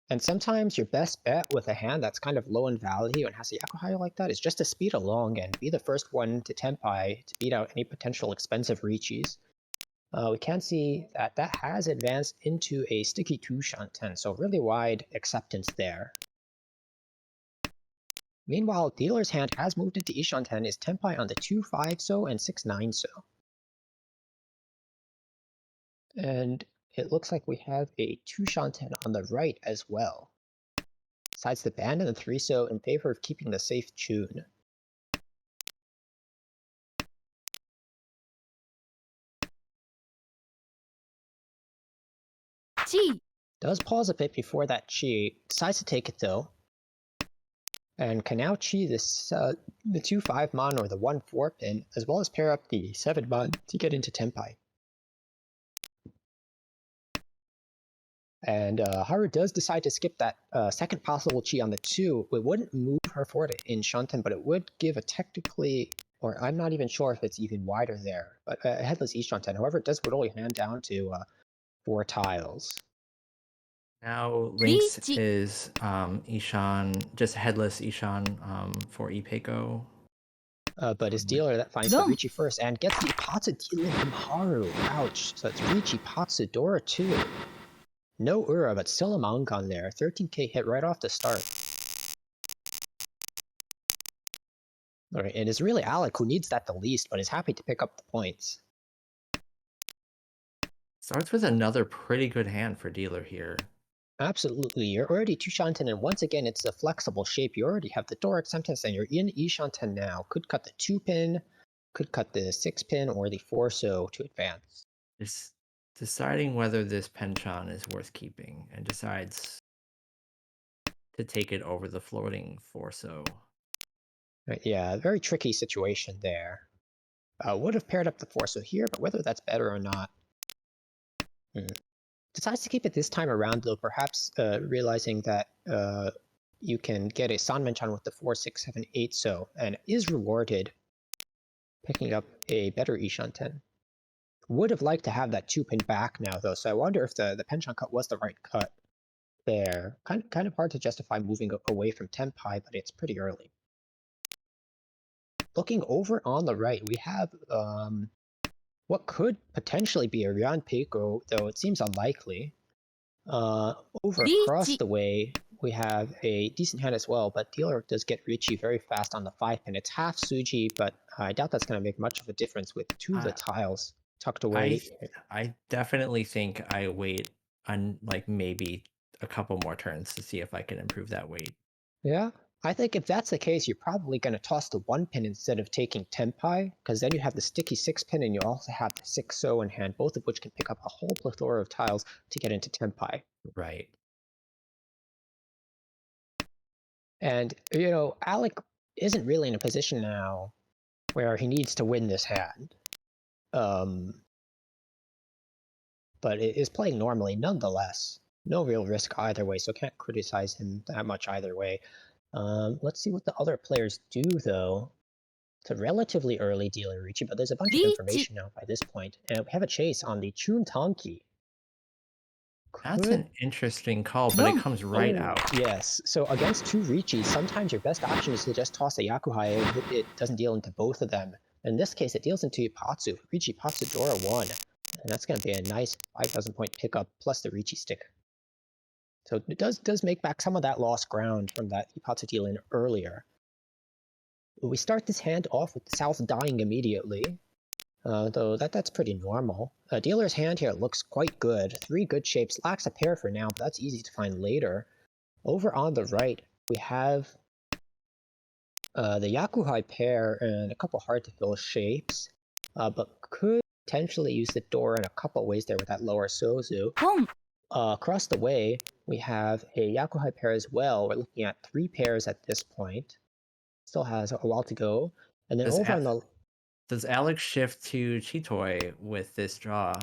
And sometimes your best bet with a hand that's kind of low in value and has a Yakuhai like that is just to speed along and be the first one to Tenpai to beat out any potential expensive Richis. We can see that that has advanced into a sticky 2 Shanten, so really wide acceptance there. Meanwhile, dealer's hand has moved into Ishanten, is Tenpai on the 2-5 so and 6-9 so. And it looks like we have a 2 Shanten on the right as well. Besides the band and the 3 so in favor of keeping the safe tune. Chi. Does pause a bit before that Chi, decides to take it though. And can now Chi this the 2-5 mon or the 1-4 pin, as well as pair up the 7 mon to get into Tenpai. And Haru does decide to skip that second possible Chi on the 2. It wouldn't move her forward in Shanten, but it would give a technically, or I'm not even sure if it's even wider there, but a headless East Shanten. However, it does whittle your hand down to 4 tiles. Now Lynx Lychee. is Ishan, just headless Ishan for Ipeko. But his dealer that finds the Richi first and gets the Ipatsu dealing from Haru. Ouch. So it's Richi, Ipatsu, Dora 2. No Ura, but still a Mangan there. 13k hit right off the start. Alright, and it's really Alec who needs that the least, but is happy to pick up the points. Starts with another pretty good hand for dealer here. Absolutely, you're already 2 Shanten, and once again, it's a flexible shape. You already have the Doric sentence, and you're in E Shanten now. Could cut the 2 pin, could cut the 6 pin, or the 4 so to advance. Just deciding whether this penchant is worth keeping, and decides to take it over the floating 4 so. Right, yeah, very tricky situation there. Would have paired up the 4 so here, but whether that's better or not. Decides to keep it this time around, though, perhaps realizing that you can get a Sanmenchan with the 4, 6, 7, 8 so, and is rewarded picking up a better Ishanten. Would have liked to have that 2 pin back now, though, so I wonder if the Penchant cut was the right cut there. Kind of hard to justify moving away from Tenpai, but it's pretty early. Looking over on the right, we have what could potentially be a Ryan Peiko, though it seems unlikely. Over across the way, we have a decent hand as well, but dealer does get Richi very fast on the 5 pin. It's half Suji, but I doubt that's going to make much of a difference with 2 of the tiles tucked away. I definitely think I wait on like maybe a couple more turns to see if I can improve that weight. Yeah, I think if that's the case, you're probably going to toss the 1 pin instead of taking Tenpai, because then you have the sticky 6 pin and you also have the 6 so in hand, both of which can pick up a whole plethora of tiles to get into Tenpai. Right. And, you know, Alec isn't really in a position now where he needs to win this hand. But it is playing normally nonetheless. No real risk either way, so can't criticize him that much either way. Let's see what the other players do, though. It's a relatively early dealer Richi, but there's a bunch of information now by this point. And we have a chase on the Chun Tanki. That's Could an interesting call, but it Boom. comes right Oh, out. yes. So against two Richis, sometimes your best option is to just toss a Yakuhai and hope it doesn't deal into both of them. In this case, it deals into Ipatsu. Richi Patsu Dora 1. And that's going to be a nice 5,000 point pickup plus the Richi stick. So it does make back some of that lost ground from that Ipatsu deal in earlier. We start this hand off with South dying immediately. Though that's pretty normal. Dealer's hand here looks quite good. 3 good shapes, lacks a pair for now, but that's easy to find later. Over on the right, we have the Yakuhai pair and a couple hard-to-fill shapes, but could potentially use the door in a couple ways there with that lower Sozu. Boom. Across the way, we have a Yakuhai pair as well. We're looking at 3 pairs at this point. Still has a while to go. And then Does over on the... Does Alex shift to Chitoi with this draw?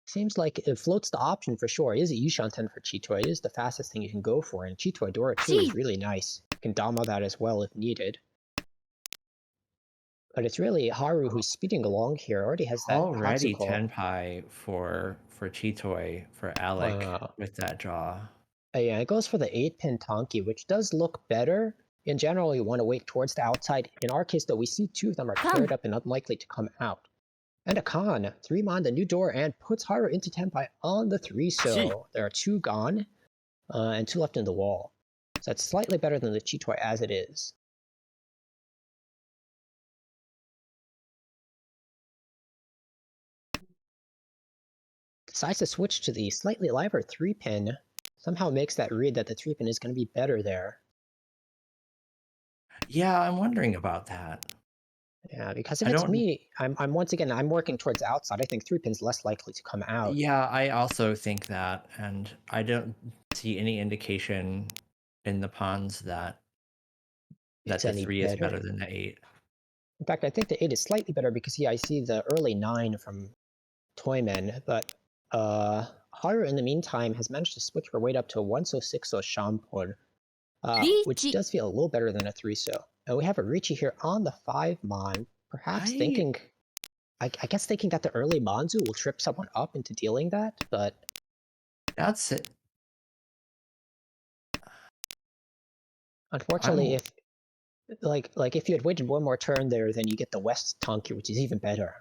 Seems like it floats the option for sure. It is a Yushanten for Chitoi. It is the fastest thing you can go for, and Chitoi Dora 2 is really nice. You can Dama that as well if needed. But it's really Haru who's speeding along here. Already has that Already Hatsuko. Tenpai for Chitoi for Alec with that draw. Yeah, it goes for the 8-pin Tonki, which does look better. In general, you want to wait towards the outside. In our case, though, we see 2 of them are paired up and unlikely to come out. And a Khan, 3-mon, the new door, and puts Haru into Tenpai on the 3-so. There are 2 gone, and 2 left in the wall. So that's slightly better than the Chitoi as it is. Decides to switch to the slightly lighter 3-pin. Somehow makes that read that the 3-pin is going to be better there. Yeah, I'm wondering about that. Yeah, because if it's me, I'm once again, I'm working towards the outside. I think 3-pin's less likely to come out. Yeah, I also think that, and I don't see any indication in the pawns that the 3 is better than the 8. In fact, I think the 8 is slightly better because I see the early 9 from Toyman, but Haru in the meantime has managed to switch her weight up to a 1-so 6-so Shampur, which does feel a little better than a 3-so. And we have a Richi here on the 5-mon, perhaps thinking, I guess thinking that the early Manzu will trip someone up into dealing that, but... That's it. Unfortunately, if if you had waited one more turn there, then you get the West Tonki, which is even better.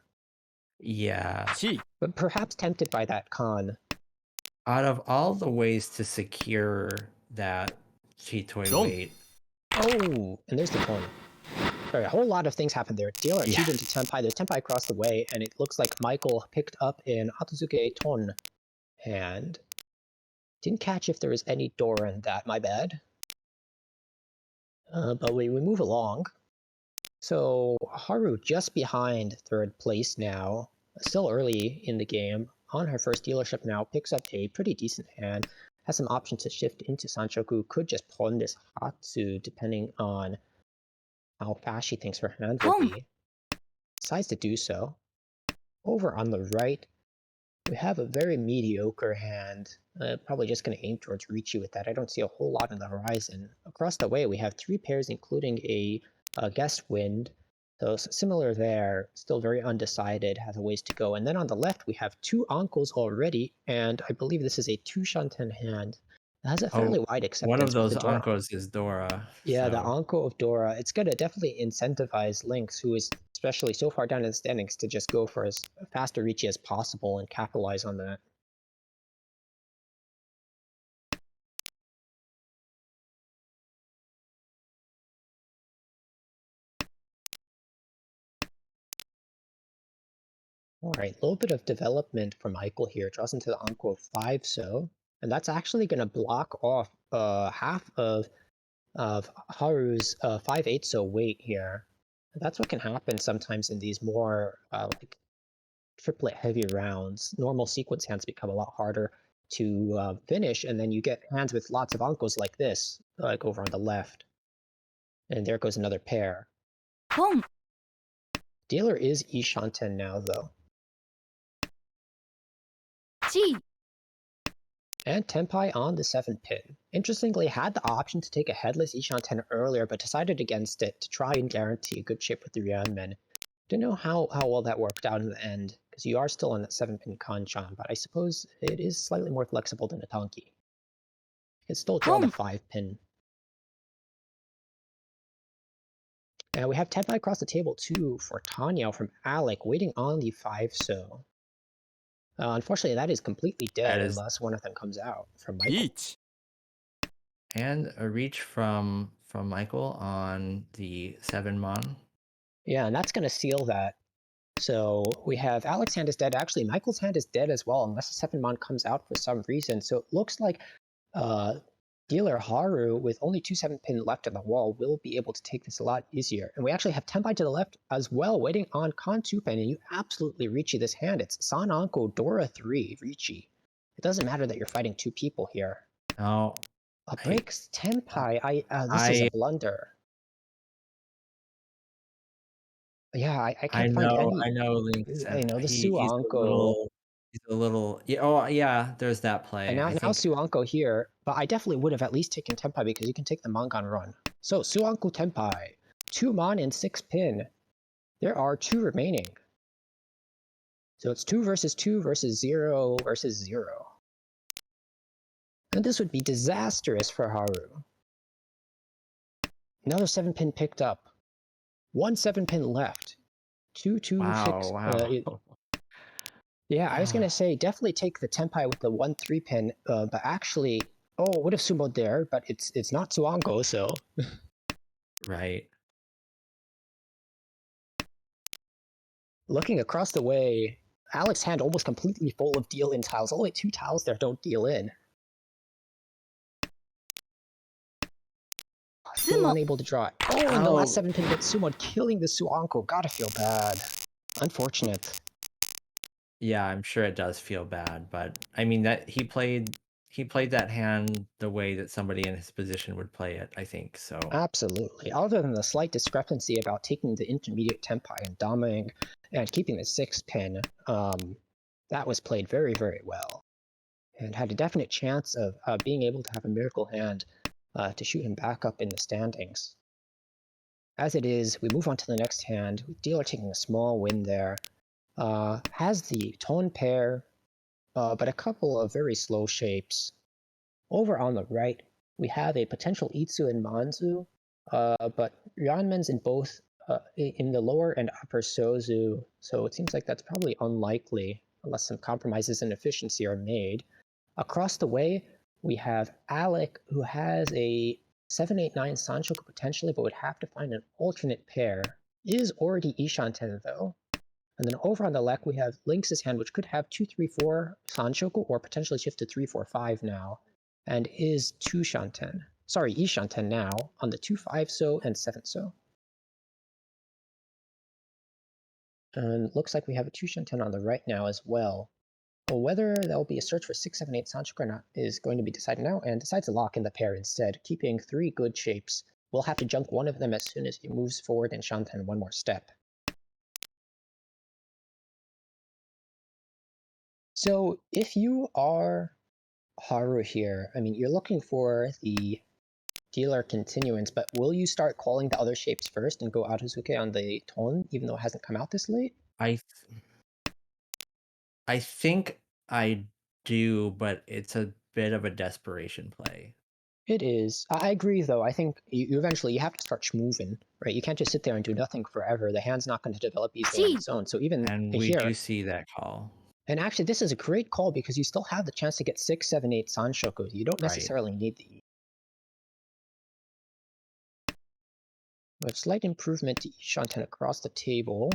Yeah. But perhaps tempted by that Khan. Out of all the ways to secure that Chitoi weight... Oh, and there's the Ton. Sorry, a whole lot of things happened there. Dealer cheated into Tenpai. There's Tenpai across the way, and it looks like Michael picked up an Atozuke Ton. And didn't catch if there was any door in that. My bad. But we move along. So Haru just behind 3rd place now. Still early in the game. On her first dealership now. Picks up a pretty decent hand. Has some options to shift into Sanchoku. Could just pawn this Hatsu depending on how fast she thinks her hand will be. Decides to do so. Over on the right, we have a very mediocre hand. Probably just going to aim towards Richi with that. I don't see a whole lot on the horizon. Across the way, we have 3 pairs, including a guest wind. So similar there, still very undecided, has a ways to go. And then on the left, we have 2 Ankles already, and I believe this is a 2-Shanten hand. It has a fairly wide acceptance. One of those Ankos is Dora. Yeah, so. The Anko of Dora. It's going to definitely incentivize Lynx, who is especially so far down in the standings, to just go for as fast a Richi as possible and capitalize on that. Alright, a little bit of development for Michael here. Draws into the Anko of 5-so. And that's actually going to block off half of Haru's 5-8-so weight here. And that's what can happen sometimes in these more like triplet heavy rounds. Normal sequence hands become a lot harder to finish, and then you get hands with lots of Ankos like this, like over on the left. And there goes another pair. Boom. Dealer is Ishanten now, though. And Tenpai on the 7-pin. Interestingly, had the option to take a headless Ishanten earlier, but decided against it to try and guarantee a good shape with the Ryanmen. Don't know how well that worked out in the end, because you are still on that 7-pin Kanchan, but I suppose it is slightly more flexible than a Tanki. You can still draw the 5-pin. And we have Tenpai across the table too for Tanya from Alec, waiting on the 5-so. Unfortunately, that is completely dead unless one of them comes out from Michael. リーチ And a reach from Michael on the 7-mon. Yeah, and that's going to seal that. So we have Alec's hand is dead. Actually, Michael's hand is dead as well, unless the 7-mon comes out for some reason. So it looks like dealer Haru, with only 2 7-pin left on the wall, will be able to take this a lot easier. And we actually have Tenpai to the left as well, waiting on Kan 2-pin, and you absolutely Riichi this hand. It's Sananko Dora 3 Riichi. It doesn't matter that you're fighting 2 people here. No. Breaks Tenpai. This is a blunder. Yeah, I can't find any. I know, Lynx. I know the he's Suanko. a little. Yeah, oh, yeah. There's that play. And now Suanko here, but I definitely would have at least taken Tenpai because you can take the Mangan run. So Suanko Tenpai, 2 mon and 6 pin. There are 2 remaining. So it's 2 versus 2 versus 0 versus 0. And this would be disastrous for Haru. Another 7-pin picked up. 1 7-pin left. 2 2 6. Wow. Yeah, I was gonna say definitely take the Tenpai with the 1 3-pin, but actually, would have sumoed there, but it's not Suanko, so. Right. Looking across the way, Alec's hand almost completely full of deal-in tiles. Only 2 tiles there don't deal in. Still unable to draw it. And the last 7-pin gets sumoed, killing the Suanko. Gotta feel bad. Unfortunate. Yeah, I'm sure it does feel bad, but I mean that he played that hand the way that somebody in his position would play it, I think. So absolutely. Other than the slight discrepancy about taking the intermediate Tenpai and doming and keeping the 6-pin, that was played very, very well. And had a definite chance of being able to have a miracle hand to shoot him back up in the standings. As it is, we move on to the next hand, with dealer taking a small win there. Has the tone pair, but a couple of very slow shapes. Over on the right, we have a potential Itsu and Manzu, but Ryanman's in both in the lower and upper Sozu, so it seems like that's probably unlikely unless some compromises in efficiency are made. Across the way, we have Alec, who has a 789 Sanshoku potentially, but would have to find an alternate pair. Is already Ishanten though. And then over on the left, we have Lynx's hand, which could have 2-3-4 Sanshoku, or potentially shift to 3-4-5 now, and is 2 Shanten. Sorry, Ishanten now, on the 2-5-so and 7-so. And looks like we have a 2 Shanten on the right now as well. Whether there'll be a search for 6-7-8 Sanshoku or not is going to be decided now, and decides to lock in the pair instead, keeping 3 good shapes. We'll have to junk one of them as soon as he moves forward in Shanten one more step. So if you are Haru here, I mean, you're looking for the dealer continuance, but will you start calling the other shapes first and go Aozuke on the Ton, even though it hasn't come out this late? I think I do, but it's a bit of a desperation play. It is. I agree, though. I think you eventually you have to start schmoving, right? You can't just sit there and do nothing forever. The hand's not going to develop easily on its own. So even And we do see that call. And actually, this is a great call because you still have the chance to get 6-7-8 Sanshoku. You don't necessarily need the. We have slight improvement to Ishanten across the table.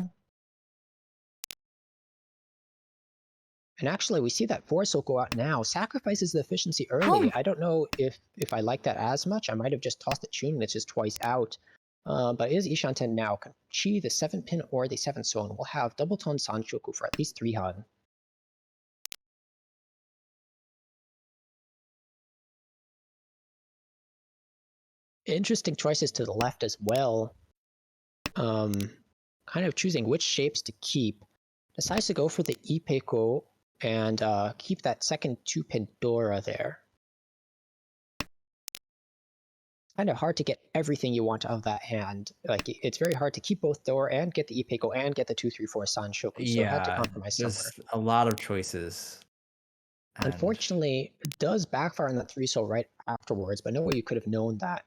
And actually, we see that 4-so go out now. Sacrifices the efficiency early. I don't know if I like that as much. I might have just tossed the Chun, and it's just twice out. But is Ishanten now? Can Chi the 7-pin or the 7-so, and we'll have double tone Sanshoku for at least 3 Han. Interesting choices to the left as well. Kind of choosing which shapes to keep. Decides to go for the Ipeko and keep that second 2-pin Dora there. kind of hard to get everything you want out of that hand. Like it's very hard to keep both Dora and get the Ipeko and get the 2-3-4 Sanshoku. So had to Yeah, compromise somewhere. there's a lot of choices. And Unfortunately, it does backfire on that 3-so right afterwards, but no way you could have known that.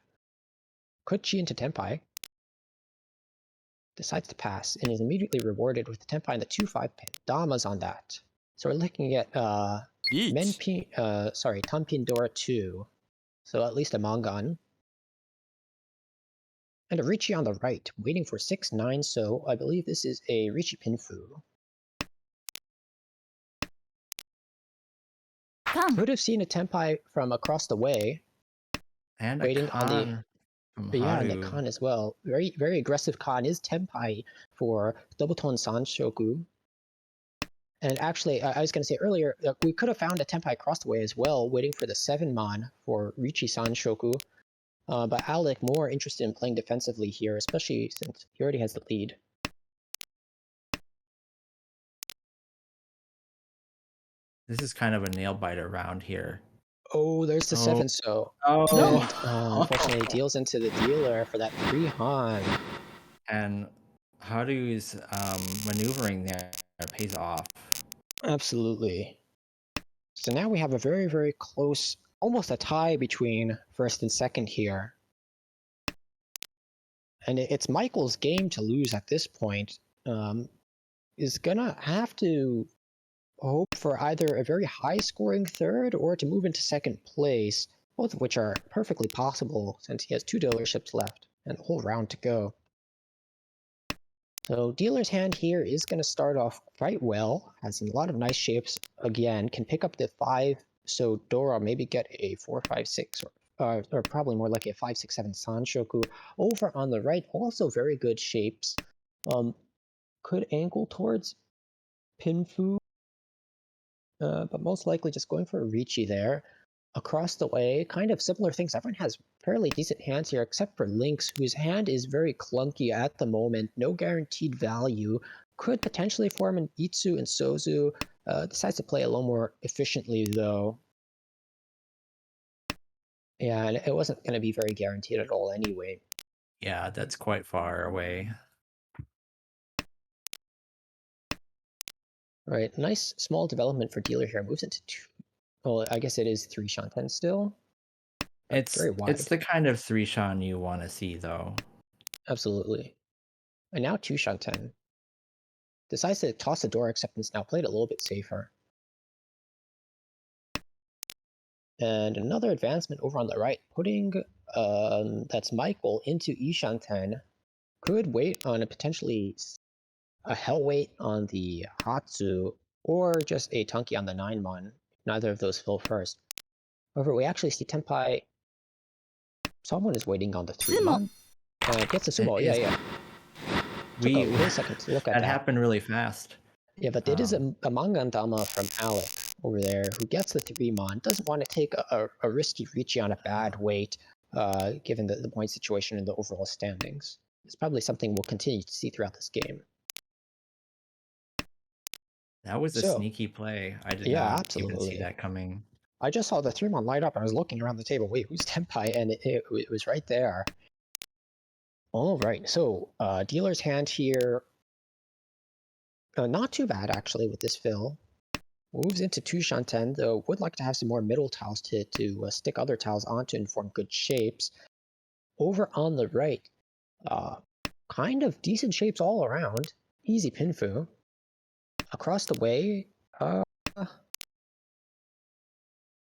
Could chi into Tenpai. Decides to pass and is immediately rewarded with the Tenpai and the 2-5 pin. Dama's on that. So we're looking at リーチ Tanpin Dora 2. So at least a Mangan. And a Richi on the right, waiting for 6-9, so I believe this is a Richi Pinfu. カン Could have seen a Tenpai from across the way. and Waiting a on the- Khan from Yeah, and the Haru. Khan as well. Very, very aggressive Khan is Tenpai for double tone Sanshoku. And actually, I was going to say earlier, we could have found a Tenpai across the way as well, waiting for the 7-mon for Richi Sanshoku. But Alec more interested in playing defensively here, especially since he already has the lead. This is kind of a nail biter round here. Oh, there's the Oh. 7-so. Oh, And, unfortunately, deals into the dealer for that 3-han. And Haru's maneuvering there pays off. Absolutely. So now we have a very, very close, almost a tie between first and second here. And it's Michael's game to lose at this point. Is gonna have to hope for either a very high scoring third or to move into second place, both of which are perfectly possible since he has 2 dealerships left and a whole round to go. So dealer's hand here is going to start off quite well, has a lot of nice shapes again, can pick up the 5, so Dora maybe get a 4-5-6 or probably more like a 5-6-7 Sanshoku. Over on the right, also very good shapes. Could angle towards Pinfu, but most likely just going for a Richi there. Across the way, kind of similar things. Everyone has fairly decent hands here, except for Lynx, whose hand is very clunky at the moment. No guaranteed value. Could potentially form an Itsu and Sozu. Decides to play a little more efficiently, though. Yeah, and it wasn't going to be very guaranteed at all anyway. Yeah, that's quite far away. Right, nice small development for dealer here. Moves into 2. Well, I guess it is 3 Shanten still. It's very wide. it's the kind of 3-shan you want to see, though. Absolutely. And now 2 Shanten. Decides to toss the door acceptance now, played a little bit safer. And another advancement over on the right, putting that's Michael into Ishanten. Could wait on a potentially a hell weight on the Hatsu, or just a Tunky on the 9-mon. Neither of those fill first. However, we actually see Tenpai. Someone is waiting on the 3-mon. Gets a sumo, It is- yeah. Took We a little second to look at that that. happened really fast. Yeah, but it is a Mangan Dama from Alec over there who gets the 3-mon. Doesn't want to take a risky Richi on a bad weight, given the point situation and the overall standings. It's probably something we'll continue to see throughout this game. That was a So- sneaky play. I did Yeah, not even absolutely. see that coming. I just saw the 3-mon light up and I was looking around the table. Wait, who's Tenpai? And it was right there. All right, so dealer's hand here. Not too bad, actually, with this fill. Moves into 2 Shanten, though would like to have some more middle tiles to stick other tiles onto and form good shapes. Over on the right, kind of decent shapes all around. Easy Pinfu. Across the way,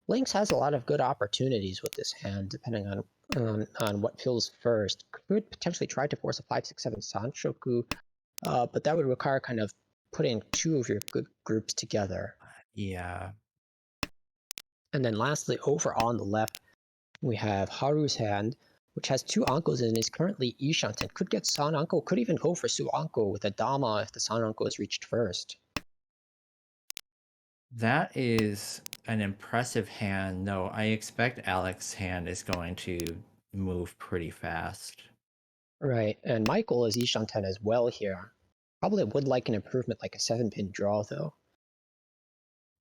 Lynx has a lot of good opportunities with this hand, depending on what fills first. Could potentially try to force a 5-6-7 Sanshoku, but that would require kind of putting 2 of your good groups together. Yeah. And then lastly, over on the left, we have Haru's hand, which has 2 Ankos and is currently Ishanten. Could get San Anko, could even go for Su Anko with a Dama if the San Anko is reached first. That is an impressive hand, though. I expect Alex's hand is going to move pretty fast. Right, and Michael is Ishanten as well here. Probably would like an improvement like a 7-pin draw, though.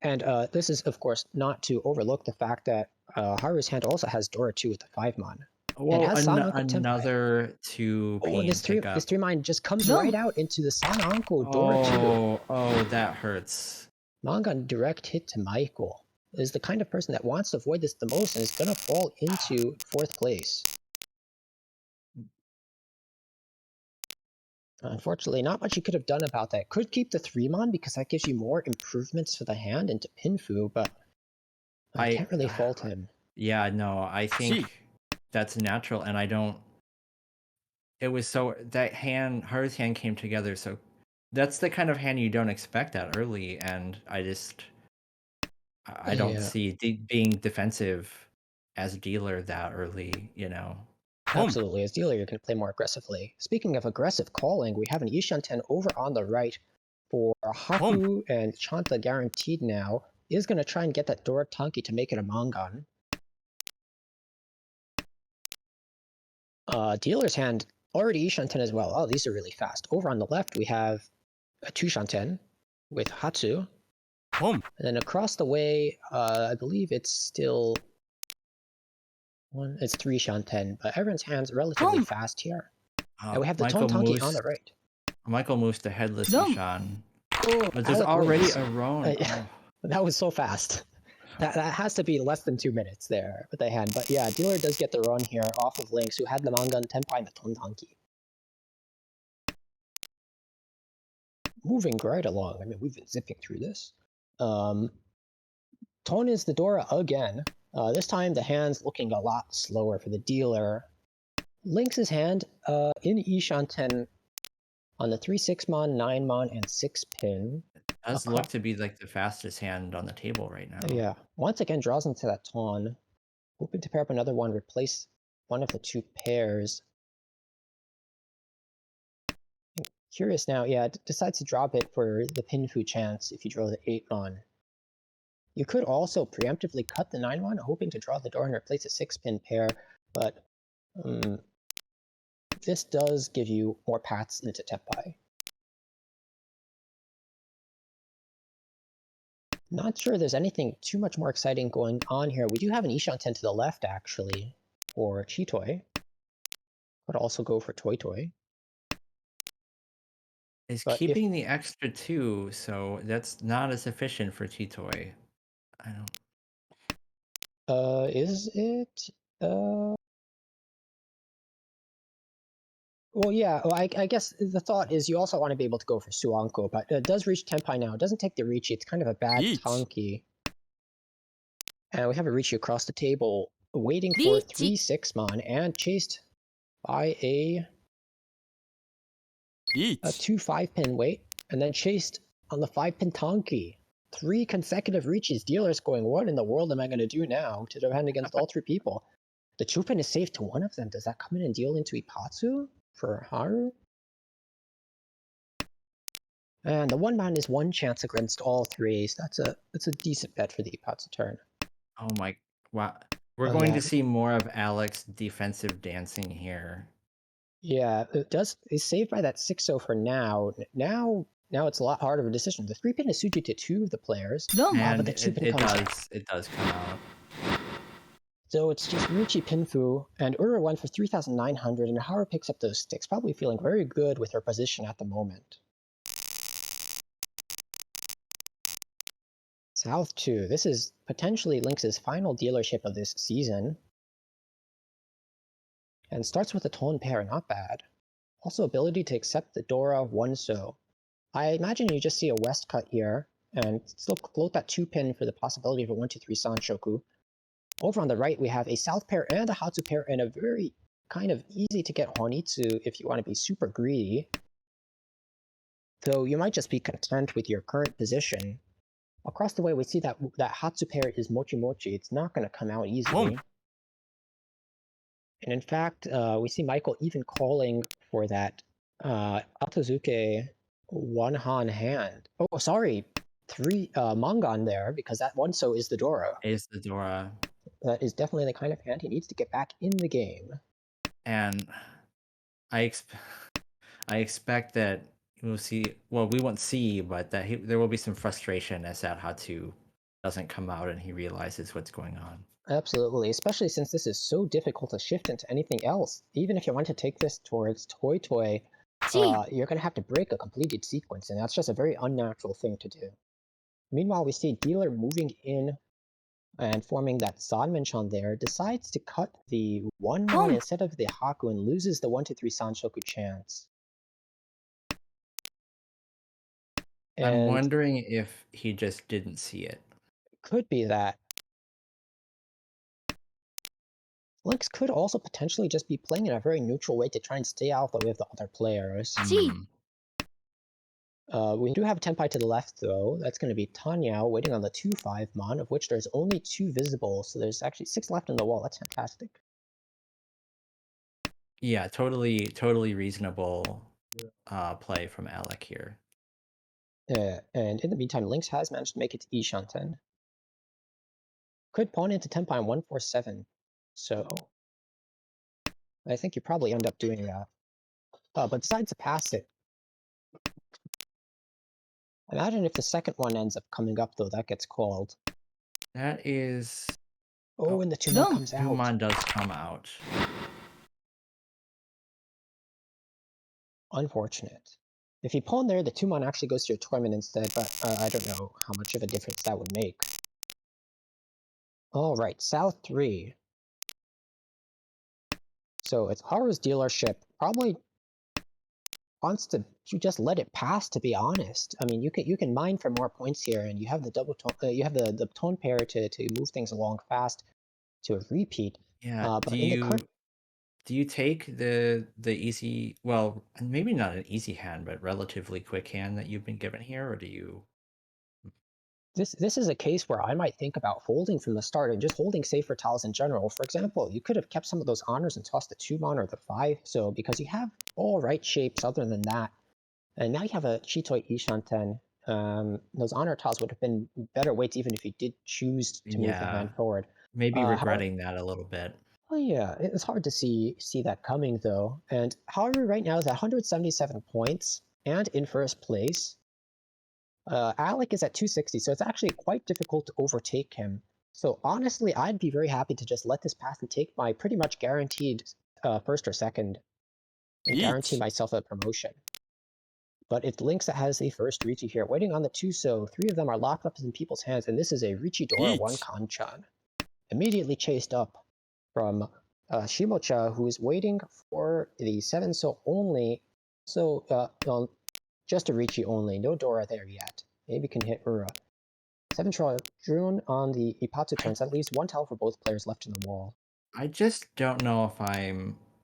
And this is, of course, not to overlook the fact that Haru's hand also has Dora 2 with the 5-mon. Well, has Sananko Tenpai. another two Oh, and pain this pickup. three mine just comes No. right out into the Sananko Dora 2. Oh, that hurts. Mangan direct hit to Michael is the kind of person that wants to avoid this the most and is gonna fall into 4th place. Unfortunately, not much you could have done about that. Could keep the 3-mon because that gives you more improvements for the hand into Pinfu, but I can't really fault him. Yeah, no, I think that's natural, and I don't. It was so that hand, Haru's hand came together, so that's the kind of hand you don't expect that early, and I don't Yeah. see being defensive as dealer that early, you know. Absolutely. As dealer, you're going to play more aggressively. Speaking of aggressive calling, we have an Ishanten over on the right for Haku and Chanta guaranteed now. Is going to try and get that Dora Tanki to make it a Mangan. Dealer's hand, already Ishanten as well. Oh, these are really fast. Over on the left, we have a 2 Shanten with Hatsu. And then across the way, I believe it's still it's 3 Shanten, but everyone's hand's relatively fast here. And we have the Ton Tanki on the right. Michael moves to headless No. Ishan. Oh, But there's Alec already wins. a Roan. That was so fast. That has to be less than 2 minutes there with the hand. But yeah, dealer does get the run here off of Lynx, who had the Mangan, Tenpai, and the Ton Tanki. Moving right along. I mean, we've been zipping through this. Ton is the Dora again. This time the hand's looking a lot slower for the dealer. Lynx's hand in Ishanten on the 3-6-mon, 9-mon, and 6-pin. Does look to be like the fastest hand on the table right now. Yeah. Once again draws into that Ton. Hoping to pair up another one, replace one of the 2 pairs. Curious now, yeah, decides to drop it for the Pinfu chance if you draw the 8-mon. You could also preemptively cut the 9-mon, hoping to draw the door and replace a 6-pin pair, but this does give you more paths into Tenpai. Not sure there's anything too much more exciting going on here. We do have an Ishanten to the left, actually, for Chitoy. Could also go for Toy Toy. Is But keeping the extra 2, so that's not as efficient for Chitoy. I don't. Is it? Well, yeah, well, I guess the thought is you also want to be able to go for Suanko, but it does reach Tenpai now. It doesn't take the Riichi. It's kind of a bad Tanki. And we have a Riichi across the table waiting for 3-6-mon and chased by a 2-5-pin wait, and then chased on the 5-pin Tanki. 3 consecutive Riichis. Dealer's going, what in the world am I going to do now to defend against all 3 people? The 2-pin is safe to one of them. Does that come in and deal into Ipatsu for Haru? And the 1-man is 1 chance against all 3, so that's a decent bet for the Ipatsu turn. Oh my, wow. We're going to see more of Alex defensive dancing here. Yeah, it's saved by that 6-0 for now. Now it's a lot harder of a decision. The 3-pin is suited to 2 of the players. And but the 2-pin comes out. It does come out. So it's just Riichi Pinfu, and Ura went for 3,900, and Haru picks up those sticks, probably feeling very good with her position at the moment. South 2. This is potentially Lynx's final dealership of this season. And starts with a Ton pair, not bad. Also ability to accept the Dora 1-so. I imagine you just see a West cut here, and still float that 2-pin for the possibility of a 1-2-3 Sanshoku. Over on the right, we have a South pair and a Hatsu pair, and a very kind of easy to get Honitsu if you want to be super greedy. Though you might just be content with your current position. Across the way, we see that Hatsu pair is Mochi Mochi. It's not going to come out easily. And in fact, we see Michael even calling for that Atazuke 1-han hand. Oh, sorry, 3 Mangan there, because that 1-so is the Dora. Is the Dora. That is definitely the kind of hand he needs to get back in the game. And I expect that we'll see. Well, we won't see, but that there will be some frustration as at Hatsu doesn't come out and he realizes what's going on. Absolutely, especially since this is so difficult to shift into anything else. Even if you want to take this towards Toy Toy, 1 you're going to have to break a completed sequence, and that's just a very unnatural thing to do. Meanwhile, we see Dealer moving in and forming that Sanmenchan there, decides to cut the 1 mon instead of the Haku and loses the 1-3 Sanshoku chance. I'm And wondering if he just didn't see it. could be that. Lynx could also potentially just be playing in a very neutral way to try and stay out of the way of the other players. Mm. We do have Tenpai to the left, though. That's going to be Tanya waiting on the 2-5 mon, of which there's only 2 visible, so there's actually 6 left on the wall. That's fantastic. Yeah, totally reasonable play from Alec here. And in the meantime, Lynx has managed to make it to Ishanten. Could pawn into Tenpai on 147, so I think you probably end up doing that. But decides to pass it. Imagine if the second one ends up coming up, though, that gets called. That is... Oh, and the 2-mon comes out. Tumon does come out. Unfortunate. If you pawn there, the 2-mon actually goes to your Torment instead, but I don't know how much of a difference that would make. Alright, South 3. So it's Haru's dealership. Probably wants to just let it pass, to be honest. I mean, you can mine for more points here, and you have the double tone, you have the tone pair to move things along fast to a repeat. Yeah. But in the current, Do you take the easy, well, maybe not an easy hand, but relatively quick hand that you've been given here, or do you? this is a case where I might think about folding from the start and just holding safer tiles in general. For example, you could have kept some of those honors and tossed the 2-mon or the 5, so because you have all right shapes other than that. And now you have a Chitoi Ishanten. Those honor tiles would have been better weights even if you did choose to move the hand forward. Maybe How- regretting that a little bit. Oh yeah, it's hard to see that coming though. And Haru right now is at 177 points and in first place. Alec is at 260, so it's actually quite difficult to overtake him. So honestly, I'd be very happy to just let this pass and take my pretty much guaranteed first or second, and guarantee myself a promotion. But it's Lynx that has the first Richi here, waiting on the 2, so 3 of them are locked up in people's hands, and this is a Richidora 1 Kanchan. Immediately chased up from Shimocha, who is waiting for the 7 so only, so just a Richi only, no Dora there yet. Maybe can hit Ura. 7 Drone on the Ipatsu turns, that leaves 1 tile for both players left in the wall. I just don't know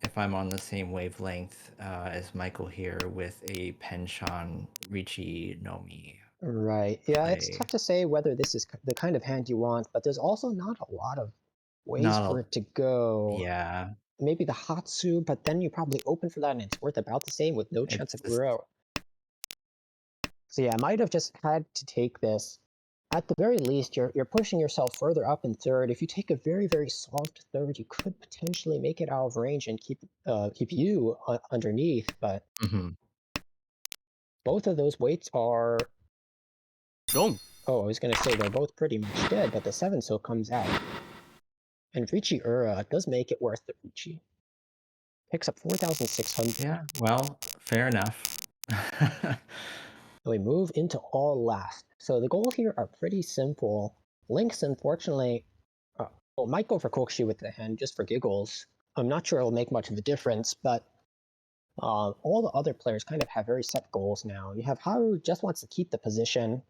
if I'm on the same wavelength as Michael here with a Penshan Richi Nomi. Right, yeah, play. it's tough to say whether this is the kind of hand you want, but there's also not a lot of ways for it to go. Yeah. Maybe the Hatsu, but then you probably open for that and it's worth about the same with no chance of Ura. So yeah, I might have just had to take this. At the very least, you're pushing yourself further up in third. If you take a very, very soft third, you could potentially make it out of range and keep you underneath, but both of those weights are... Oh, I was going to say they're both pretty much dead, but the 7 so comes out. And Richi Ura does make it worth the Richi. Picks up 4,600. Yeah, well, fair enough. We move into all last. So the goals here are pretty simple. Lynx, unfortunately, might go for Kokushi with the hand just for giggles. I'm not sure it'll make much of a difference, but all the other players kind of have very set goals now. You have Haru just wants to keep the position.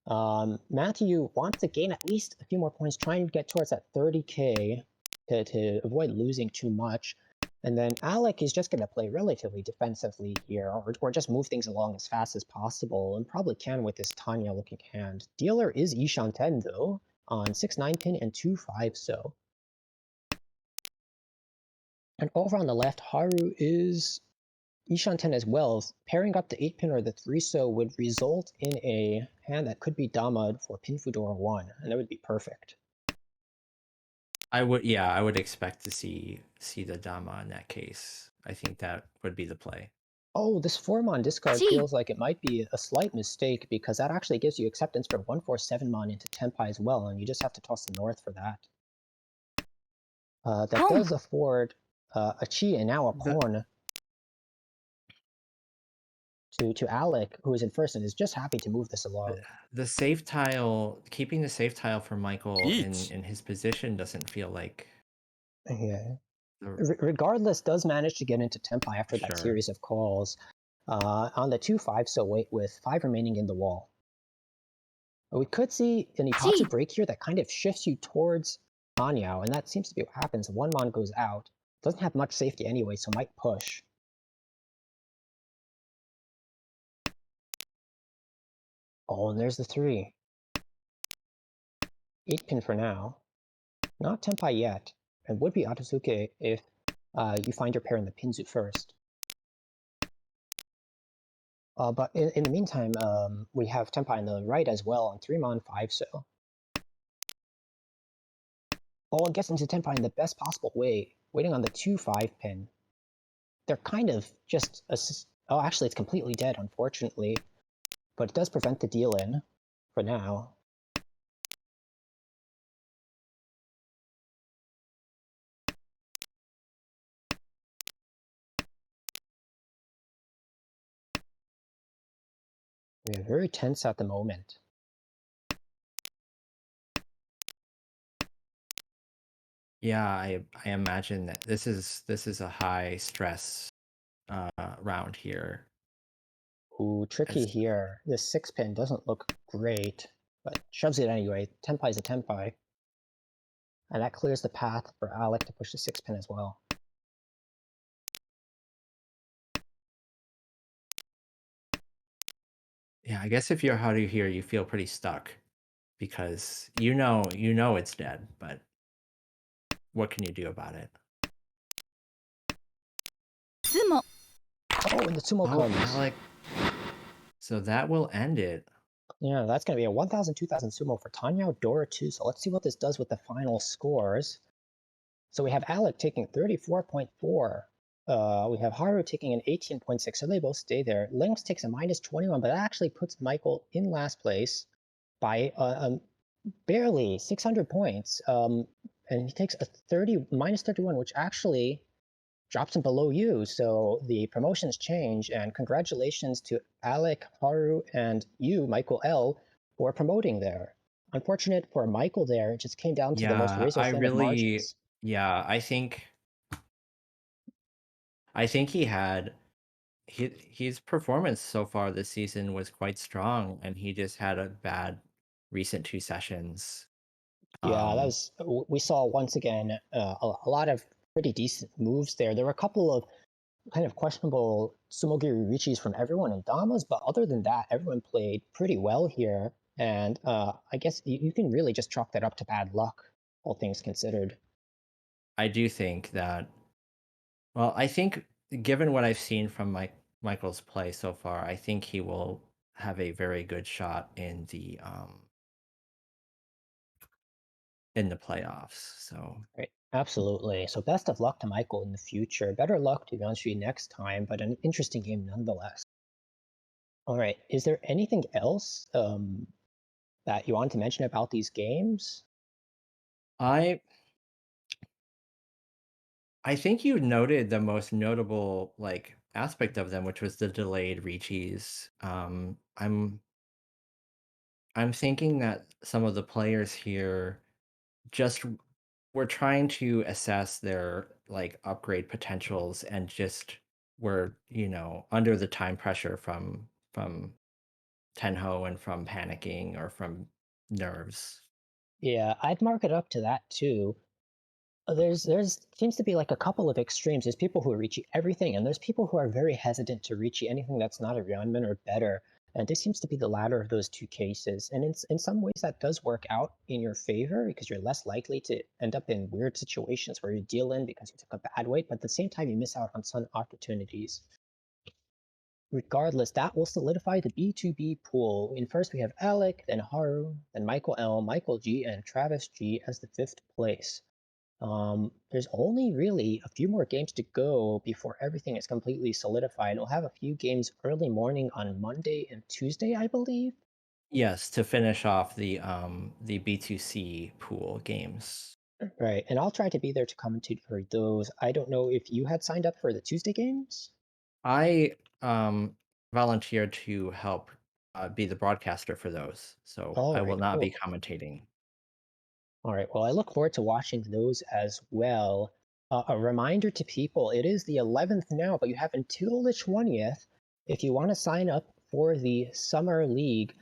Matthew wants to gain at least a few more points, try and get towards that 30k to avoid losing too much. And then Alec is just going to play relatively defensively here, or just move things along as fast as possible, and probably can with this Tanya-looking hand. Dealer is Ishanten, though, on 6-9 pin and 2-5 so. And over on the left, Haru is Ishanten as well. Pairing up the 8 pin or the 3 so would result in a hand that could be Dama'd for Pinfudora 1, and that would be perfect. I would expect to see the Dama in that case. I think that would be the play. Oh, this Formon discard Gee. feels like it might be a slight mistake because that actually gives you acceptance for 1/4 7-mon into Tenpai as well, and you just have to toss the North for that. That Home. does afford a Chi and now a The- pawn to Alec, who is in first and is just happy to move this along. The safe tile, keeping the safe tile for Michael Each. in his position doesn't feel like Yeah. the Regardless, does manage to get into Tenpai after that Sure. series of calls. On the 2/5, so wait, with 5 remaining in the wall. We could see an Ipatsu Gee. break here that kind of shifts you towards Anyao, and that seems to be what happens. One mon goes out. Doesn't have much safety anyway, so might push. Oh, and there's the 3. 8 pin for now. Not Tenpai yet, and would be Atsuke if you find your pair in the Pinzu first. But in the meantime, we have Tenpai on the right as well on 3-mon 5-so. Oh, and gets into Tenpai in the best possible way, waiting on the 2/5 pin. They're kind of just... Oh, actually, it's completely dead, unfortunately. But it does prevent the deal-in, for now. We are very tense at the moment. Yeah, I imagine that this is a high stress round here. Ooh, tricky As- here. This 6 pin doesn't look great, but shoves it anyway. Tenpai's a Tenpai. And that clears the path for Alec to push the 6 pin as well. Yeah, I guess if you're Haru here, you feel pretty stuck because you know it's dead, but what can you do about it? Sumo. Oh, and the Sumo Oh, comes. Alec. So that will end it. Yeah, that's going to be a 1,000, 2,000 Sumo for Tanya Dora 2. So let's see what this does with the final scores. So we have Alec taking 34.4. We have Haru taking an 18.6, so they both stay there. Lynx takes a -21, but that actually puts Michael in last place by barely 600 points. And he takes a -31, which actually drops him below you. So the promotions change, and congratulations to Alec, Haru, and you, Michael L, for promoting there. Unfortunate for Michael there, it just came down to the most Yeah, razor thin of margins. yeah, I think he had his performance so far this season was quite strong, and he just had a bad recent 2 sessions. Yeah, that was. We saw once again a lot of pretty decent moves there. There were a couple of kind of questionable Sumogiri Richis from everyone in Damas, but other than that, everyone played pretty well here. And I guess you can really just chalk that up to bad luck, all things considered. I do think that. Well, I think given what I've seen from Michael's play so far, I think he will have a very good shot in the playoffs. So Right. Absolutely. So best of luck to Michael in the future. Better luck to Yunshui next time, but an interesting game nonetheless. All right. Is there anything else that you want to mention about these games? I think you noted the most notable aspect of them, which was the delayed reaches. I'm thinking that some of the players here just were trying to assess their upgrade potentials and just were under the time pressure from Tenho and from panicking or from nerves. Yeah, I'd mark it up to that too. There's seems to be like a couple of extremes. There's people who are reaching everything, and there's people who are very hesitant to reach anything that's not a Ryunmin or better. And this seems to be the latter of those two cases. And in some ways, that does work out in your favor because you're less likely to end up in weird situations where you deal in because you took a bad weight, but at the same time, you miss out on some opportunities. Regardless, that will solidify the B2B pool. In first, we have Alec, then Haru, then Michael L, Michael G, and Travis G as the 5th place. There's only really a few more games to go before everything is completely solidified. We'll have a few games early morning on Monday and Tuesday, I believe. Yes, to finish off the B2C pool games. Right, and I'll try to be there to commentate for those. I don't know if you had signed up for the Tuesday games. I volunteered to help be the broadcaster for those, so All I will right, not be cool. commentating. All right, well, I look forward to watching those as well. A reminder to people, it is the 11th now, but you have until the 20th if you want to sign up for the Summer League.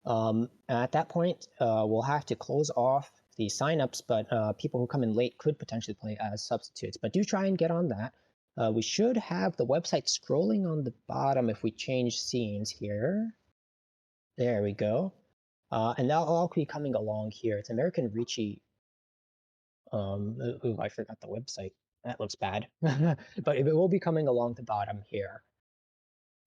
At that point, we'll have to close off the signups, but people who come in late could potentially play as substitutes. But do try and get on that. We should have the website scrolling on the bottom if we change scenes here. There we go. And that'll all be coming along here. It's American Ricci. Ooh, I forgot the website. That looks bad. But it will be coming along the bottom here.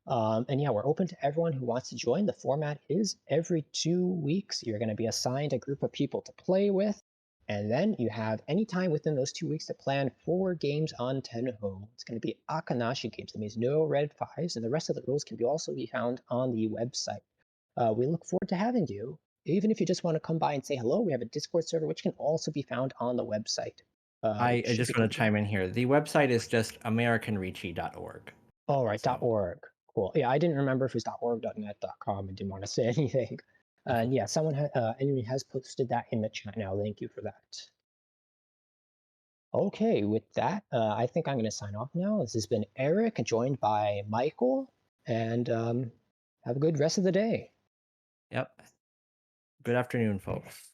And yeah, we're open to everyone who wants to join. The format is every 2 weeks. You're going to be assigned a group of people to play with. And then you have any time within those 2 weeks to plan 4 games on Tenho. It's going to be Akanashi games. That means no red fives. And the rest of the rules can also be found on the website. We look forward to having you. Even if you just want to come by and say hello, we have a Discord server, which can also be found on the website. I Should just be want good. to chime in here. The website is just americanreachy.org. All right, So .org. Cool. Yeah, I didn't remember if it was .org, .net, .com. I didn't want to say anything. And yeah, anyone has posted that in the chat now. Thank you for that. Okay, with that, I think I'm going to sign off now. This has been Eric, joined by Michael, and have a good rest of the day. Yep. Good afternoon, folks.